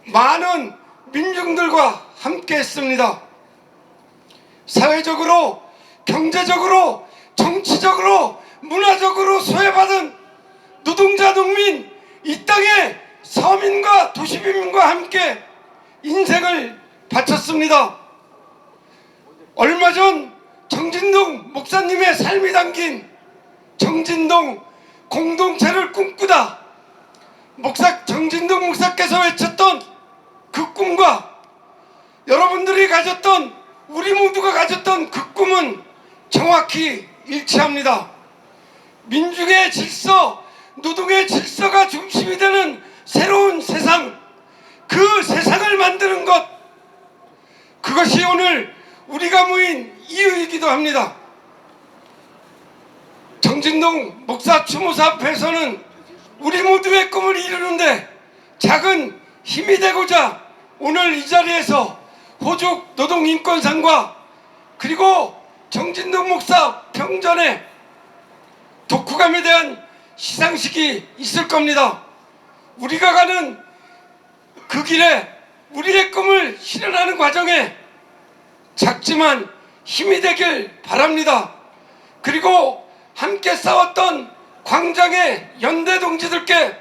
많은 민중들과 함께 했습니다. 사회적으로, 경제적으로, 정치적으로, 문화적으로 소외받은 노동자, 농민, 이 땅의 서민과 도시민과 함께 인생을 바쳤습니다. 얼마 전 정진동 목사님의 삶이 담긴 정진동 공동체를 꿈꾸다 정진동 목사께서 외쳤던 그 꿈과 여러분들이 가졌던, 우리 모두가 가졌던 그 꿈은 정확히 일치합니다. 민중의 질서, 노동의 질서가 중심이 되는 새로운 세상, 그 세상을 만드는 것, 그것이 오늘 우리가 모인 이유이기도 합니다. 정진동 목사 추모사업회에서는 우리 모두의 꿈을 이루는데 작은 힘이 되고자 오늘 이 자리에서 호적 노동인권상과 그리고 정진동 목사 평전에 독후감에 대한 시상식이 있을 겁니다. 우리가 가는 그 길에 우리의 꿈을 실현하는 과정에 작지만 힘이 되길 바랍니다. 그리고 함께 싸웠던 광장의 연대 동지들께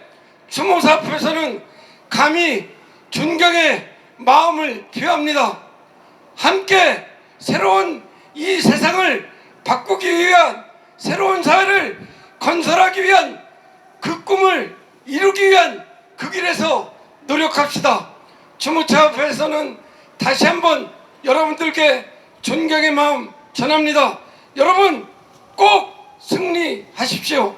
추모사업회에서는 감히 존경의 마음을 표합니다. 함께 새로운 이 세상을 바꾸기 위한, 새로운 사회를 건설하기 위한 그 꿈을 이루기 위한 그 길에서 노력합시다. 추모사업회에서는 다시 한번 여러분들께 존경의 마음 전합니다. 여러분 꼭 승리하십시오.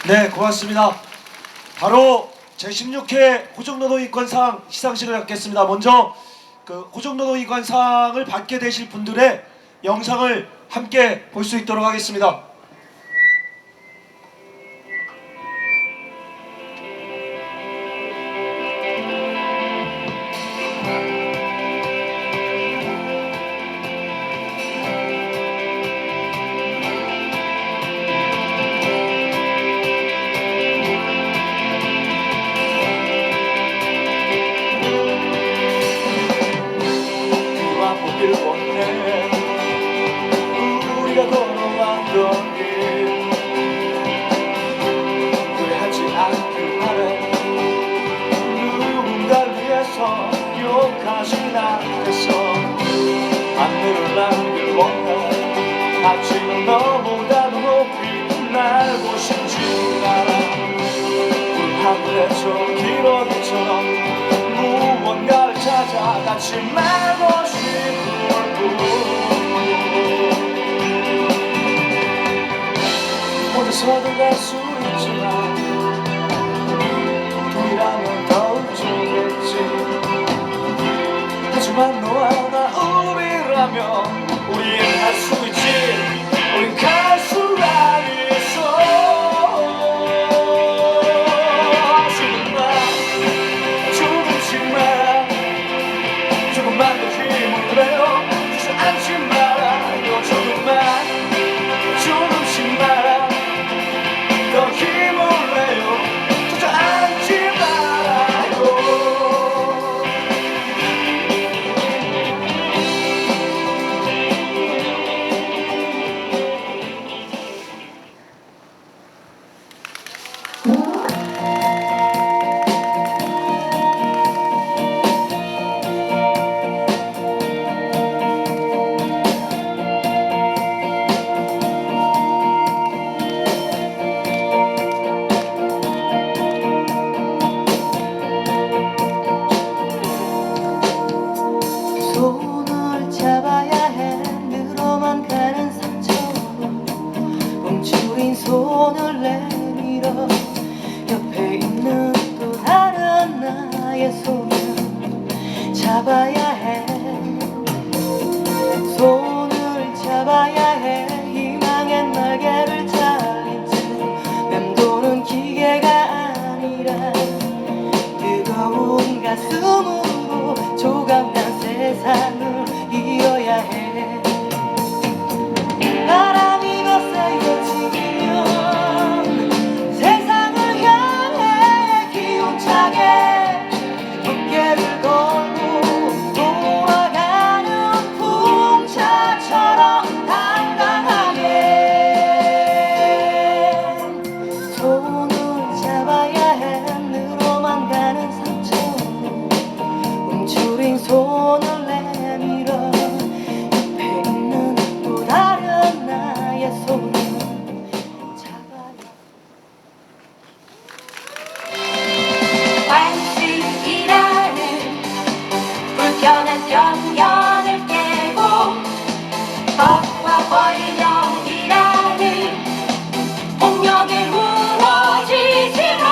네, 고맙습니다. 바로 제16회 호적노동인권상 시상식을 갖겠습니다. 먼저 그 호적노동인권상을 받게 되실 분들의 영상을 함께 볼 수 있도록 하겠습니다. 앞에 저 기러기처럼 무언가를 찾아 같이 말고 싶을 뿐 혼자서도 갈 수 있지만 둘이라면 더욱 좋겠지 하지만 너와 나 우리라면 우린 할 수 있지 우린 갈 수가 있어 조금만 더 힘을 내요 주저앉지 말아요 조금씩만 더 힘을 내요 주저앉지 말아요 손을 잡아야 해 늘어만 가는 상처로 멈추린 손을 내밀어 옆에 있는 또 다른 나의 손을 잡아야 해 손을 잡아야 해 희망의 날개를 잘린 채 맴도는 기계가 아니라 뜨거운 가슴으로 조각난 세상을 이어야 해 바람이 거세게 지면 세상을 향해 기운차게 어깨를 걸고 돌아가는 풍차처럼 당당하게 손을 잡아야 해 늘어만 가는 상처로 움츠린 손을 내밀어 옆에 있는 또 다른 나의 손을 잡아야 관심이라는 불편한 편견을 깨고 법과 권력이라는 폭력에 무너지지만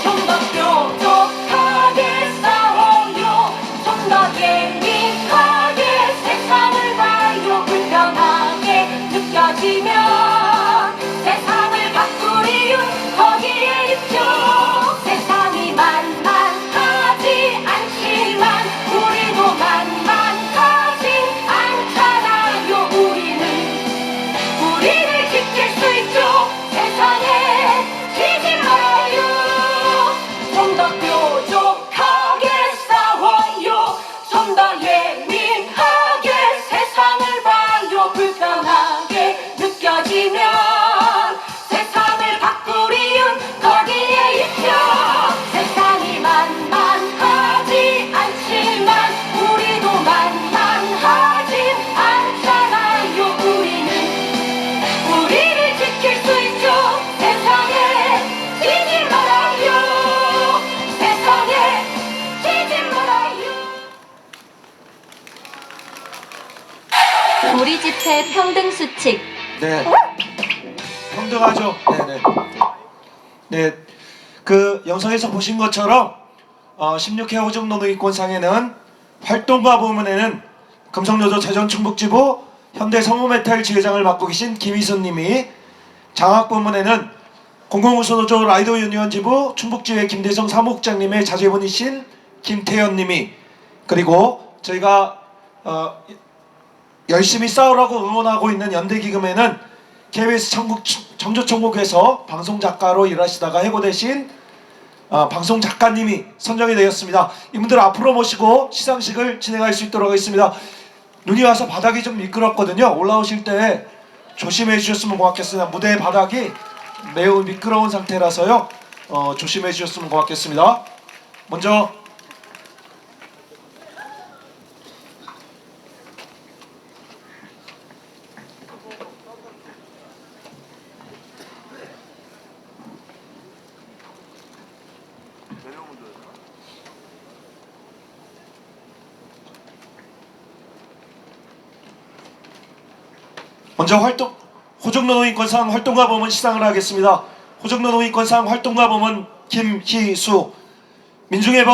좀 더 뾰족하게 싸워요 좀 더 예민하게 세상을 봐요 불편하게 느껴지면 세상을 바꿀 이유 거기에 있죠 세상이 만만하지 않지만 우리도 만만하지 않잖아요 우리를 지킬 수 있죠 세상에 지지 말아요 좀 더 뾰족하게 싸워요 좀 더 예민하게 세상을 봐요 불편하게 느껴지면 세상을 바꿀 이유는 거기에 있죠 세상이 만만하지 않지만 우리도 만만하지 않잖아요 우리를 지킬 수 있죠 세상에 지지 말아요 세상에 지지 말아요 우리 집회 평등 수칙 네 평등하죠 네네 네, 그 영상에서 보신 것처럼 16회 호적노동인권상에는 활동가 부문에는 금속노조 제전충북지부 현대성우메탈 지회장을 맡고 계신 김희순님이 장학 부문에는 공공운수노조 라이더 유니언 지부 충북지회 김대성 사무국장님의 자제분이신 김태현님이 그리고 저희가 열심히 싸우라고 응원하고 있는 연대기금에는 KBS 청주총국에서 방송작가로 일하시다가 해고되신 방송작가님이 선정이 되었습니다. 이분들 앞으로 모시고 시상식을 진행할 수 있도록 하겠습니다. 눈이 와서 바닥이 좀 미끄럽거든요. 올라오실 때 조심해 주셨으면 고맙겠습니다. 무대 바닥이 매우 미끄러운 상태라서요. 조심해 주셨으면 고맙겠습니다. 먼저 먼저 호적노동인권상 활동가 부문 시상을 하겠습니다. 호적노동인권상 활동가 부문 김희수. 민중의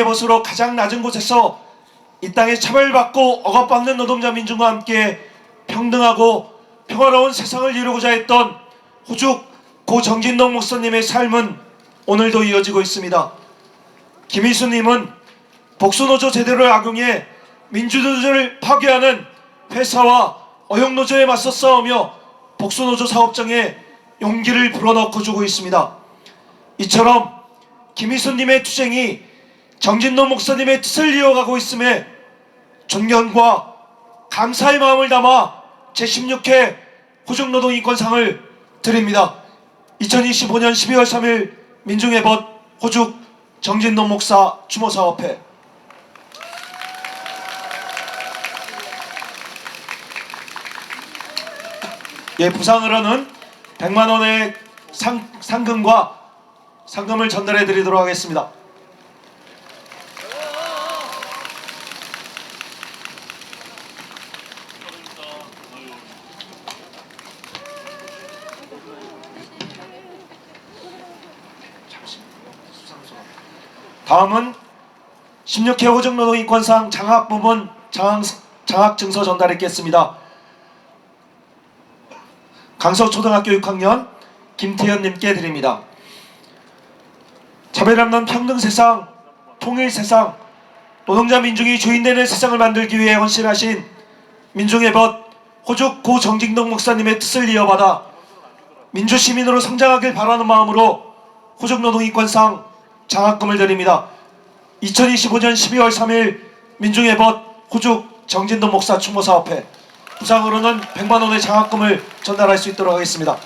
벗으로 가장 낮은 곳에서 이 땅에 차별받고 억압받는 노동자 민중과 함께 평등하고 평화로운 세상을 이루고자 했던 호죽 고 정진동 목사님의 삶은 오늘도 이어지고 있습니다. 김희수님은 복수노조 제도를 악용해 민주노조를 파괴하는 회사와 어용노조에 맞서 싸우며 복수노조 사업장에 용기를 불어넣고 주고 있습니다. 이처럼 김희수님의 투쟁이 정진동 목사님의 뜻을 이어가고 있음에 존경과 감사의 마음을 담아 제16회 호죽노동인권상을 드립니다. 2025년 12월 3일 민중의 벗 호죽 정진동 목사 추모사업회. 예, 부상으로는 100만 원의 상금을 전달해 드리도록 하겠습니다. 다음은 16회 호적노동인권상 장학부문 장학증서 전달했겠습니다. 강서초등학교 6학년 김태현님께 드립니다. 차별 없는 평등세상, 통일세상, 노동자 민중이 주인되는 세상을 만들기 위해 헌신하신 민중의 벗 호죽 고 정진동 목사님의 뜻을 이어받아 민주시민으로 성장하길 바라는 마음으로 호적노동인권상 장학금을 드립니다. 2025년 12월 3일 민중의 벗 호죽 정진동 목사 추모사업회. 부상으로는 100만 원의 장학금을 전달할 수 있도록 하겠습니다.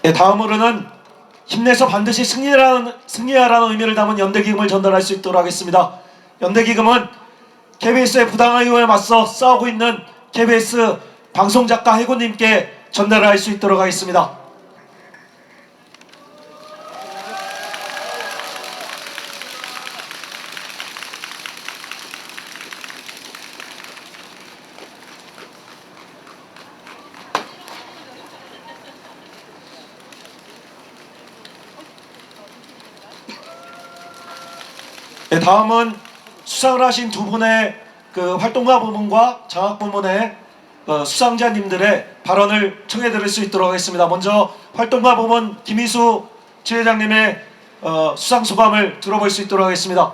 네, 다음으로는 힘내서 반드시 승리하라는 의미를 담은 연대기금을 전달할 수 있도록 하겠습니다. 연대기금은 KBS의 부당한 이유에 맞서 싸우고 있는 KBS 방송작가 해고님께 전달할 수 있도록 하겠습니다. 네, 다음은 수상을 하신 두 분의 활동가 부문과 장학 부문의 수상자님들의 발언을 청해 들을 수 있도록 하겠습니다. 먼저 활동가 부문 김희수 지회장님의 수상 소감을 들어볼 수 있도록 하겠습니다.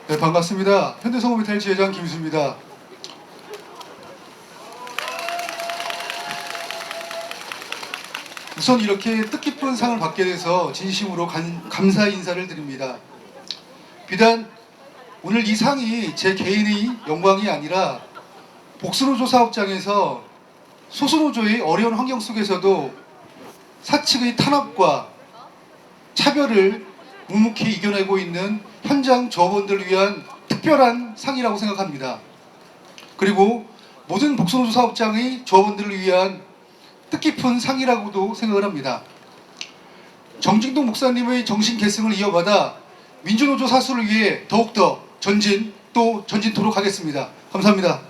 네, 반갑습니다. 현대성우메탈 지회장 김희수입니다. 우선 이렇게 뜻깊은 상을 받게 돼서 진심으로 감사 인사를 드립니다. 비단 오늘 이 상이 제 개인의 영광이 아니라 복수노조 사업장에서 소수노조의 어려운 환경 속에서도 사측의 탄압과 차별을 묵묵히 이겨내고 있는 현장 조합원들을 위한 특별한 상이라고 생각합니다. 그리고 모든 복수노조 사업장의 조합원들을 위한 뜻깊은 상이라고도 생각을 합니다. 정진동 목사님의 정신 계승을 이어받아 민주노조 사수를 위해 더욱더 전진토록 하겠습니다. 감사합니다.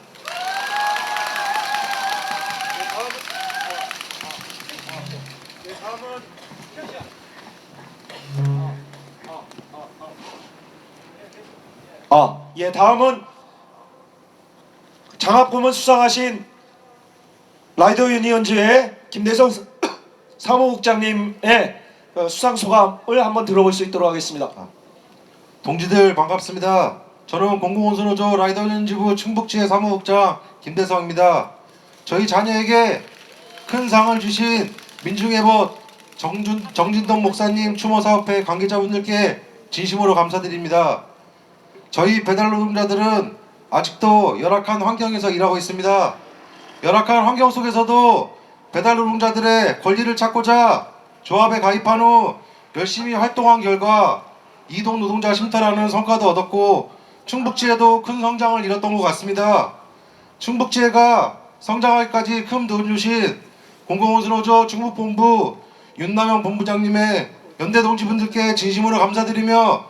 다음은 장학부문 수상하신 라이더 유니언즈의 김대성 사무국장님의 수상 소감을 한번 들어볼 수 있도록 하겠습니다. 동지들 반갑습니다. 저는 공공운수노조 라이더 유니언즈부 충북지회 사무국장 김대성입니다. 저희 자녀에게 큰 상을 주신 민중의 벗 정진동 목사님 추모사업회 관계자분들께 진심으로 감사드립니다. 저희 배달 노동자들은 아직도 열악한 환경에서 일하고 있습니다. 열악한 환경 속에서도 배달 노동자들의 권리를 찾고자 조합에 가입한 후 열심히 활동한 결과 이동 노동자 쉼터라는 성과도 얻었고 충북지에도 큰 성장을 이뤘던 것 같습니다. 충북지회가 성장하기까지 큰 도움 주신 공공운수노조 충북본부 윤남영 본부장님의 연대 동지분들께 진심으로 감사드리며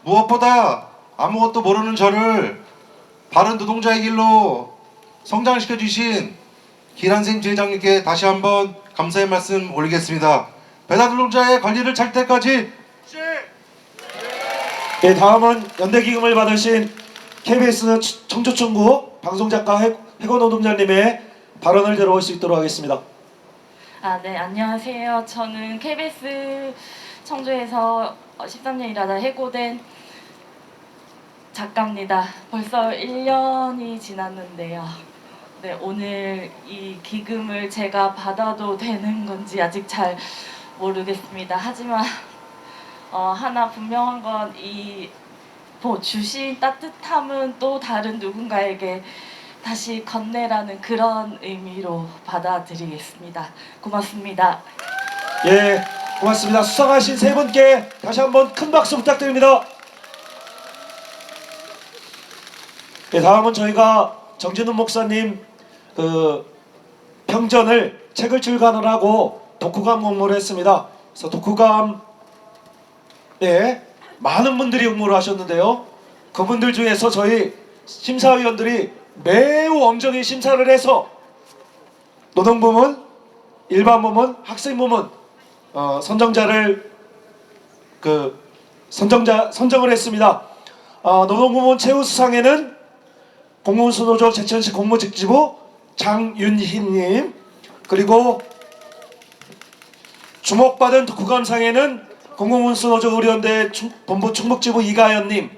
무엇보다 아무것도 모르는 저를 바른 노동자의 길로 성장시켜 주신 길한생 지회장님께 다시 한번 감사의 말씀 올리겠습니다. 배달 노동자의 권리를 찾을 때까지. 네, 다음은 연대기금을 받으신 KBS 청주청구 방송작가 해고 노동자님의 발언을 들어볼 수 있도록 하겠습니다. 네, 안녕하세요. 저는 KBS 청주에서 13년 일하다 해고된 작가입니다. 벌써 1년이 지났는데요. 네, 오늘 이 기금을 제가 받아도 되는 건지 아직 잘 모르겠습니다. 하지만 하나 분명한 건 이 주신 따뜻함은 또 다른 누군가에게 다시 건네라는 그런 의미로 받아들이겠습니다. 고맙습니다. 예, 고맙습니다. 수상하신 세 분께 다시 한번 큰 박수 부탁드립니다. 예, 다음은 저희가 정진훈 목사님 평전을 책을 출간을 하고 독후감 공모를 했습니다. 그래서 독후감에 많은 분들이 응모를 하셨는데요. 그분들 중에서 저희 심사위원들이 매우 엄정히 심사를 해서 노동부문, 일반부문, 학생부문 선정자를 선정을 했습니다. 노동부문 최우수상에는 공공운수노조 제천시 공무직지부 장윤희님, 그리고 주목받은 독후감상에는 공공운수노조 의료연대 본부 충북지부 이가연님,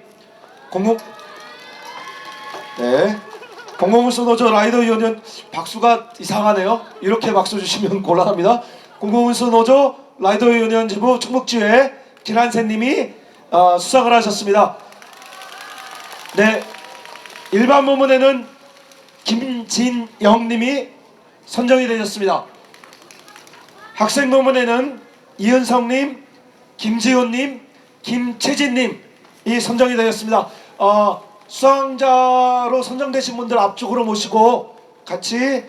공공운수노조 라이더 유니언, 박수가 이상하네요. 이렇게 박수 주시면 곤란합니다. 공공운수노조 라이더 유니언 지부 충북지회 김한세님이 수상을 하셨습니다. 네, 일반 부문에는 김진영님이 선정이 되셨습니다. 학생 부문에는 이은성님, 김지훈님, 김채진님이 선정이 되었습니다. 수상자로 선정되신 분들 앞쪽으로 모시고 같이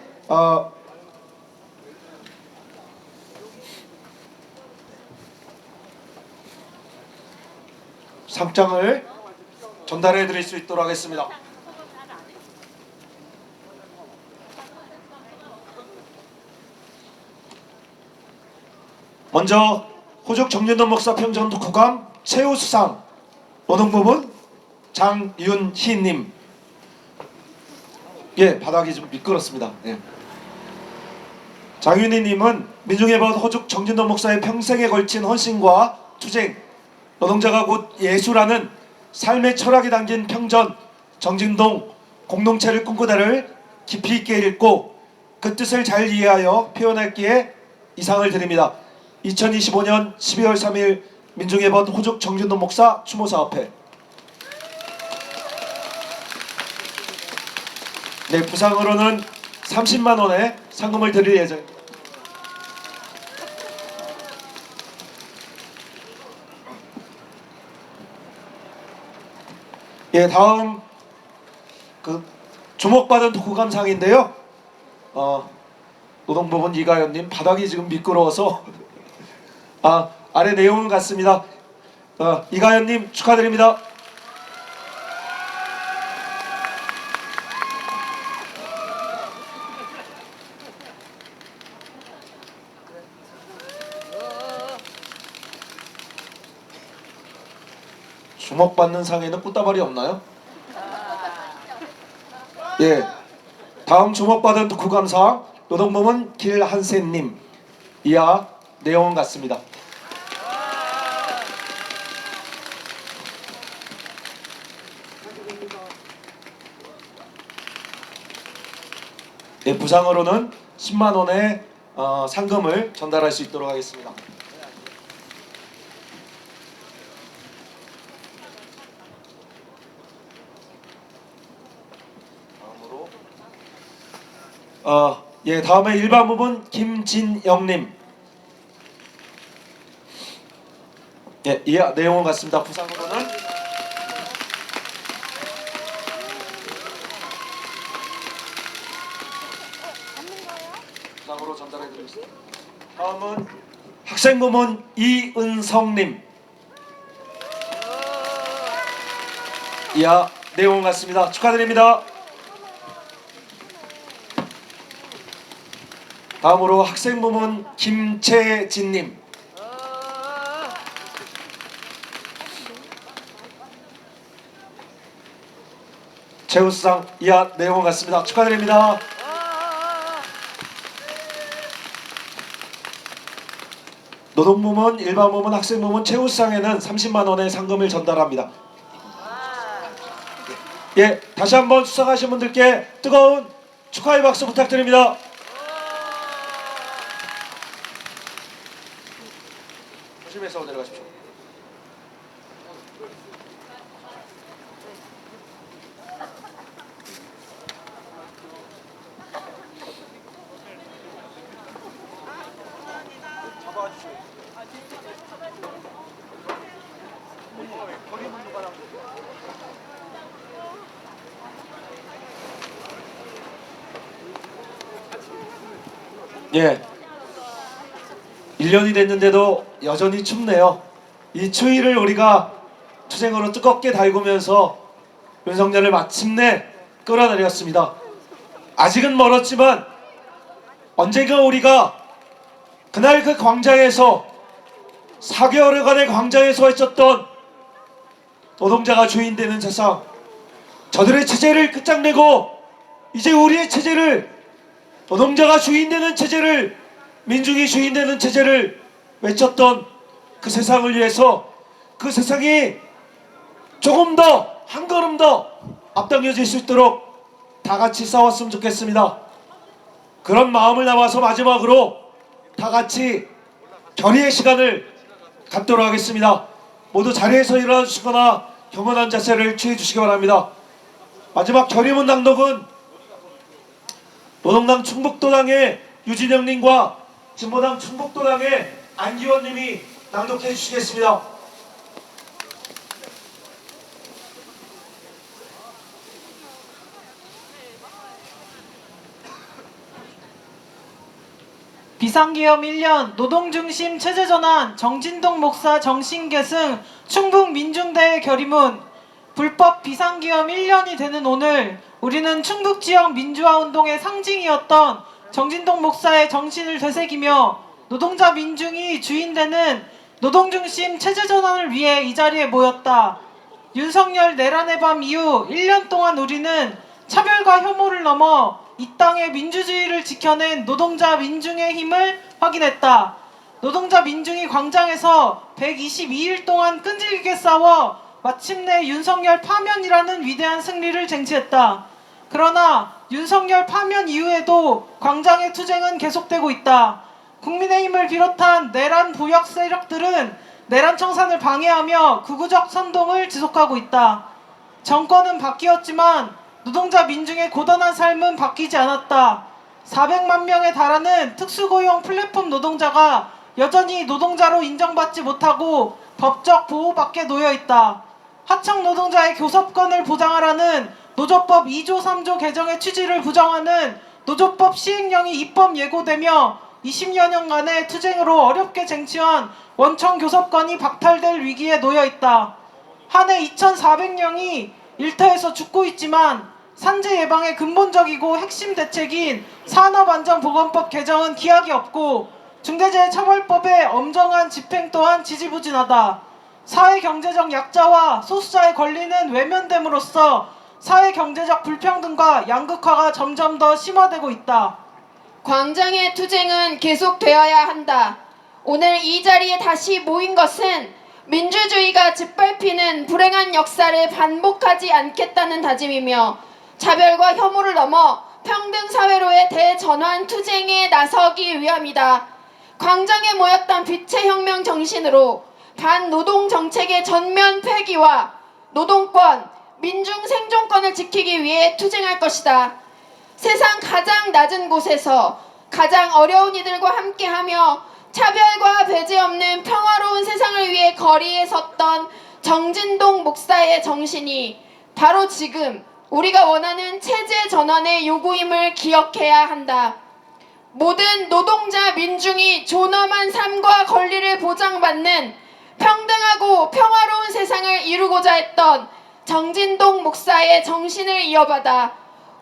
상장을 전달해 드릴 수 있도록 하겠습니다. 먼저 호죽 정진동 목사 평전 독후감 최우수상 노동부문 장윤희님. 예, 바닥이 좀 미끄럽습니다. 예. 장윤희님은 민중의 벗 호죽 정진동 목사의 평생에 걸친 헌신과 투쟁, 노동자가 곧 예수라는 삶의 철학이 담긴 평전 정진동 공동체를 꿈꾸다를 깊이 있게 읽고 그 뜻을 잘 이해하여 표현했기에 이 상을 드립니다. 2025년 12월 3일 민중의 벗 호죽 정진동 목사 추모사업회. 네, 부상으로는 30만 원의 상금을 드릴 예정입니다. 예, 다음 주목받은 독후감상인데요. 노동부문 이가연님, 바닥이 지금 미끄러워서 아래 내용은 같습니다. 이가연님 축하드립니다. 주목받는 상에는 꽃다발이 없나요? 예, 다음 주목받은 독후감상 노동부문 길한세님. 이하 내용은 같습니다. 예, 부상으로는 10만 원의 상금을 전달할 수 있도록 하겠습니다. 예, 다음에 일반 부분 김진영님. 예, 이 내용은 같습니다. 부상으로는 부상으로 전달해 드리겠습니다. 다음은 학생부문 이은성님. 이하 내용은 같습니다. 축하드립니다. 다음으로 학생부문 김채진님. 최우수상 이하 내용은 같습니다. 축하드립니다. 노동부문, 일반부문, 학생부문 최우수상에는 30만 원의 상금을 전달합니다. 예, 다시 한번 수상하신 분들께 뜨거운 축하의 박수 부탁드립니다. 조심해서 내려가십시오. 예, 1년이 됐는데도 여전히 춥네요. 이 추위를 우리가 투쟁으로 뜨겁게 달구면서 윤석열을 마침내 끌어내렸습니다. 아직은 멀었지만 언젠가 우리가 그날 그 광장에서 4개월여간의 광장에서 외쳤던 노동자가 주인되는 세상, 저들의 체제를 끝장내고 이제 우리의 체제를, 노동자가 주인되는 체제를, 민중이 주인되는 체제를 외쳤던 그 세상을 위해서, 그 세상이 조금 더, 한 걸음 더 앞당겨질 수 있도록 다 같이 싸웠으면 좋겠습니다. 그런 마음을 담아서 마지막으로 다 같이 결의의 시간을 갖도록 하겠습니다. 모두 자리에서 일어나 주시거나 경건한 자세를 취해 주시기 바랍니다. 마지막 결의문 낭독은 노동당 충북도당의 유진영님과 진보당 충북도당의 안기원님이 낭독해 주시겠습니다. 비상기업 1년 노동중심 체제전환 정진동 목사 정신계승 충북민중대회 결의문. 불법 비상기업 1년이 되는 오늘 우리는 충북지역 민주화운동의 상징이었던 정진동 목사의 정신을 되새기며 노동자 민중이 주인되는 노동중심 체제전환을 위해 이 자리에 모였다. 윤석열 내란의 밤 이후 1년 동안 우리는 차별과 혐오를 넘어 이 땅의 민주주의를 지켜낸 노동자 민중의 힘을 확인했다. 노동자 민중이 광장에서 122일 동안 끈질기게 싸워 마침내 윤석열 파면이라는 위대한 승리를 쟁취했다. 그러나 윤석열 파면 이후에도 광장의 투쟁은 계속되고 있다. 국민의힘을 비롯한 내란 부역 세력들은 내란 청산을 방해하며 극우적 선동을 지속하고 있다. 정권은 바뀌었지만 노동자 민중의 고단한 삶은 바뀌지 않았다. 400만 명에 달하는 특수고용 플랫폼 노동자가 여전히 노동자로 인정받지 못하고 법적 보호 밖에 놓여 있다. 하청 노동자의 교섭권을 보장하라는 노조법 2조 3조 개정의 취지를 부정하는 노조법 시행령이 입법 예고되며 20여 년간의 투쟁으로 어렵게 쟁취한 원청 교섭권이 박탈될 위기에 놓여 있다. 한 해 2,400명이 일터에서 죽고 있지만 산재 예방의 근본적이고 핵심 대책인 산업안전보건법 개정은 기약이 없고 중대재해처벌법의 엄정한 집행 또한 지지부진하다. 사회경제적 약자와 소수자의 권리는 외면됨으로써 사회경제적 불평등과 양극화가 점점 더 심화되고 있다. 광장의 투쟁은 계속되어야 한다. 오늘 이 자리에 다시 모인 것은 민주주의가 짓밟히는 불행한 역사를 반복하지 않겠다는 다짐이며 차별과 혐오를 넘어 평등사회로의 대전환 투쟁에 나서기 위함이다. 광장에 모였던 빛의 혁명 정신으로 반노동 정책의 전면 폐기와 노동권, 민중 생존권을 지키기 위해 투쟁할 것이다. 세상 가장 낮은 곳에서 가장 어려운 이들과 함께하며 차별과 배제 없는 평화로운 세상을 위해 거리에 섰던 정진동 목사의 정신이 바로 지금 우리가 원하는 체제 전환의 요구임을 기억해야 한다. 모든 노동자 민중이 존엄한 삶과 권리를 보장받는 평등하고 평화로운 세상을 이루고자 했던 정진동 목사의 정신을 이어받아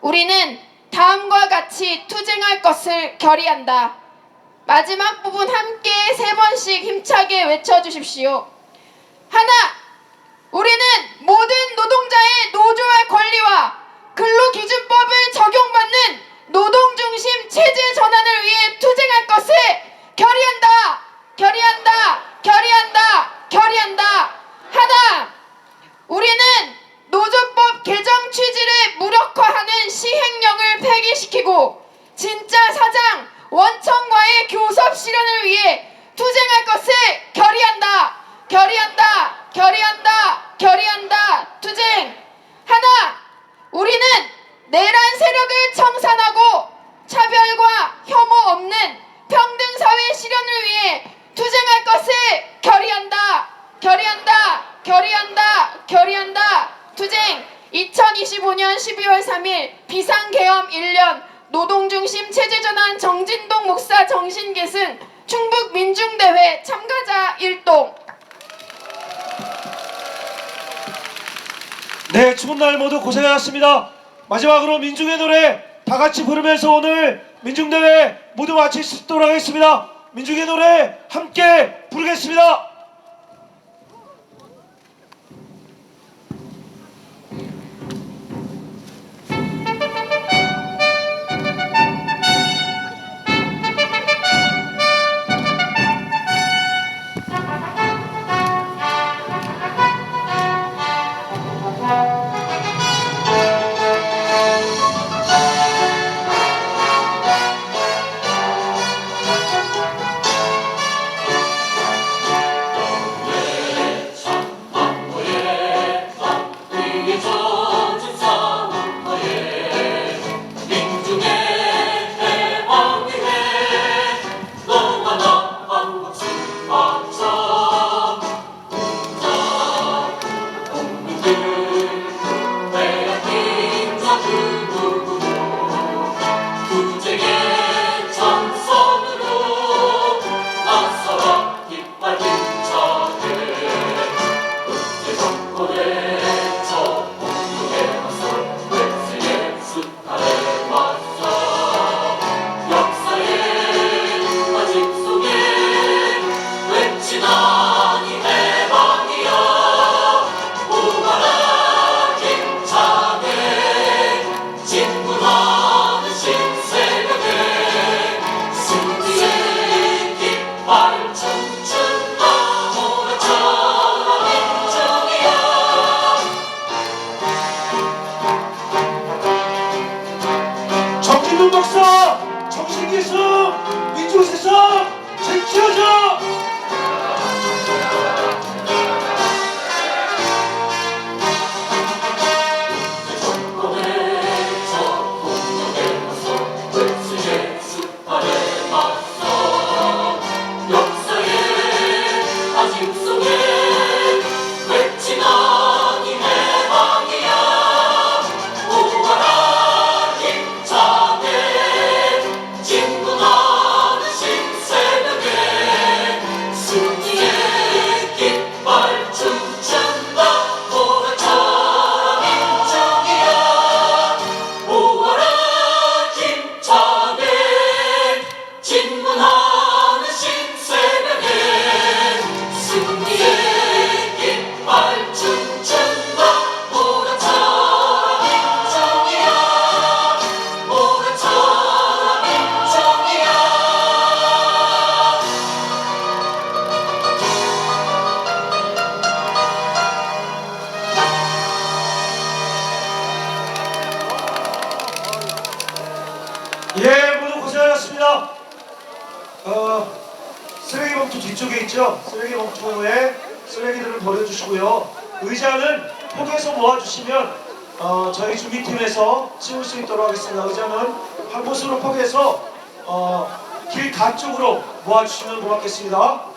우리는 다음과 같이 투쟁할 것을 결의한다. 마지막 부분 함께 3번씩 힘차게 외쳐주십시오. 하나, 우리는 모든 노동자의 노조할 권리와 근로기준법을 적용받는 노동중심 체제 전환을 위해 투쟁할 것을 결의한다. 결의한다. 결의한다. 결의한다. 하나, 우리는 노조법 개정 취지를 무력화하는 시행령을 폐기시키고 진짜 사장 원청과의 교섭 실현을 위해 투쟁할 것을 결의한다. 결의한다. 결의한다. 결의한다. 투쟁. 하나, 우리는 내란 세력을 청산하고 차별과 혐오 없는 평등사회 실현을 위해 투쟁할 것을 결의한다. 결의한다. 결의한다. 결의한다. 투쟁. 2025년 12월 3일 비상계엄 1년 노동중심 체제전환 정진동 목사 정신계승 충북민중대회 참가자 1동. 네, 추운 날 모두 고생하셨습니다. 마지막으로 민중의 노래 다 같이 부르면서 오늘 민중대회 모두 마치도록 하겠습니다. 민중의 노래 함께 부르겠습니다. 정진동 박사 정신기술 민주세상 쟁취하자. 예, 모두 고생하셨습니다. 쓰레기 봉투 뒤쪽에 있죠? 쓰레기 봉투에 쓰레기들을 버려주시고요. 의자는 포개서 모아주시면 저희 준비팀에서 치울 수 있도록 하겠습니다. 의자는 한 곳으로 포개서 길 가쪽으로 모아주시면 고맙겠습니다.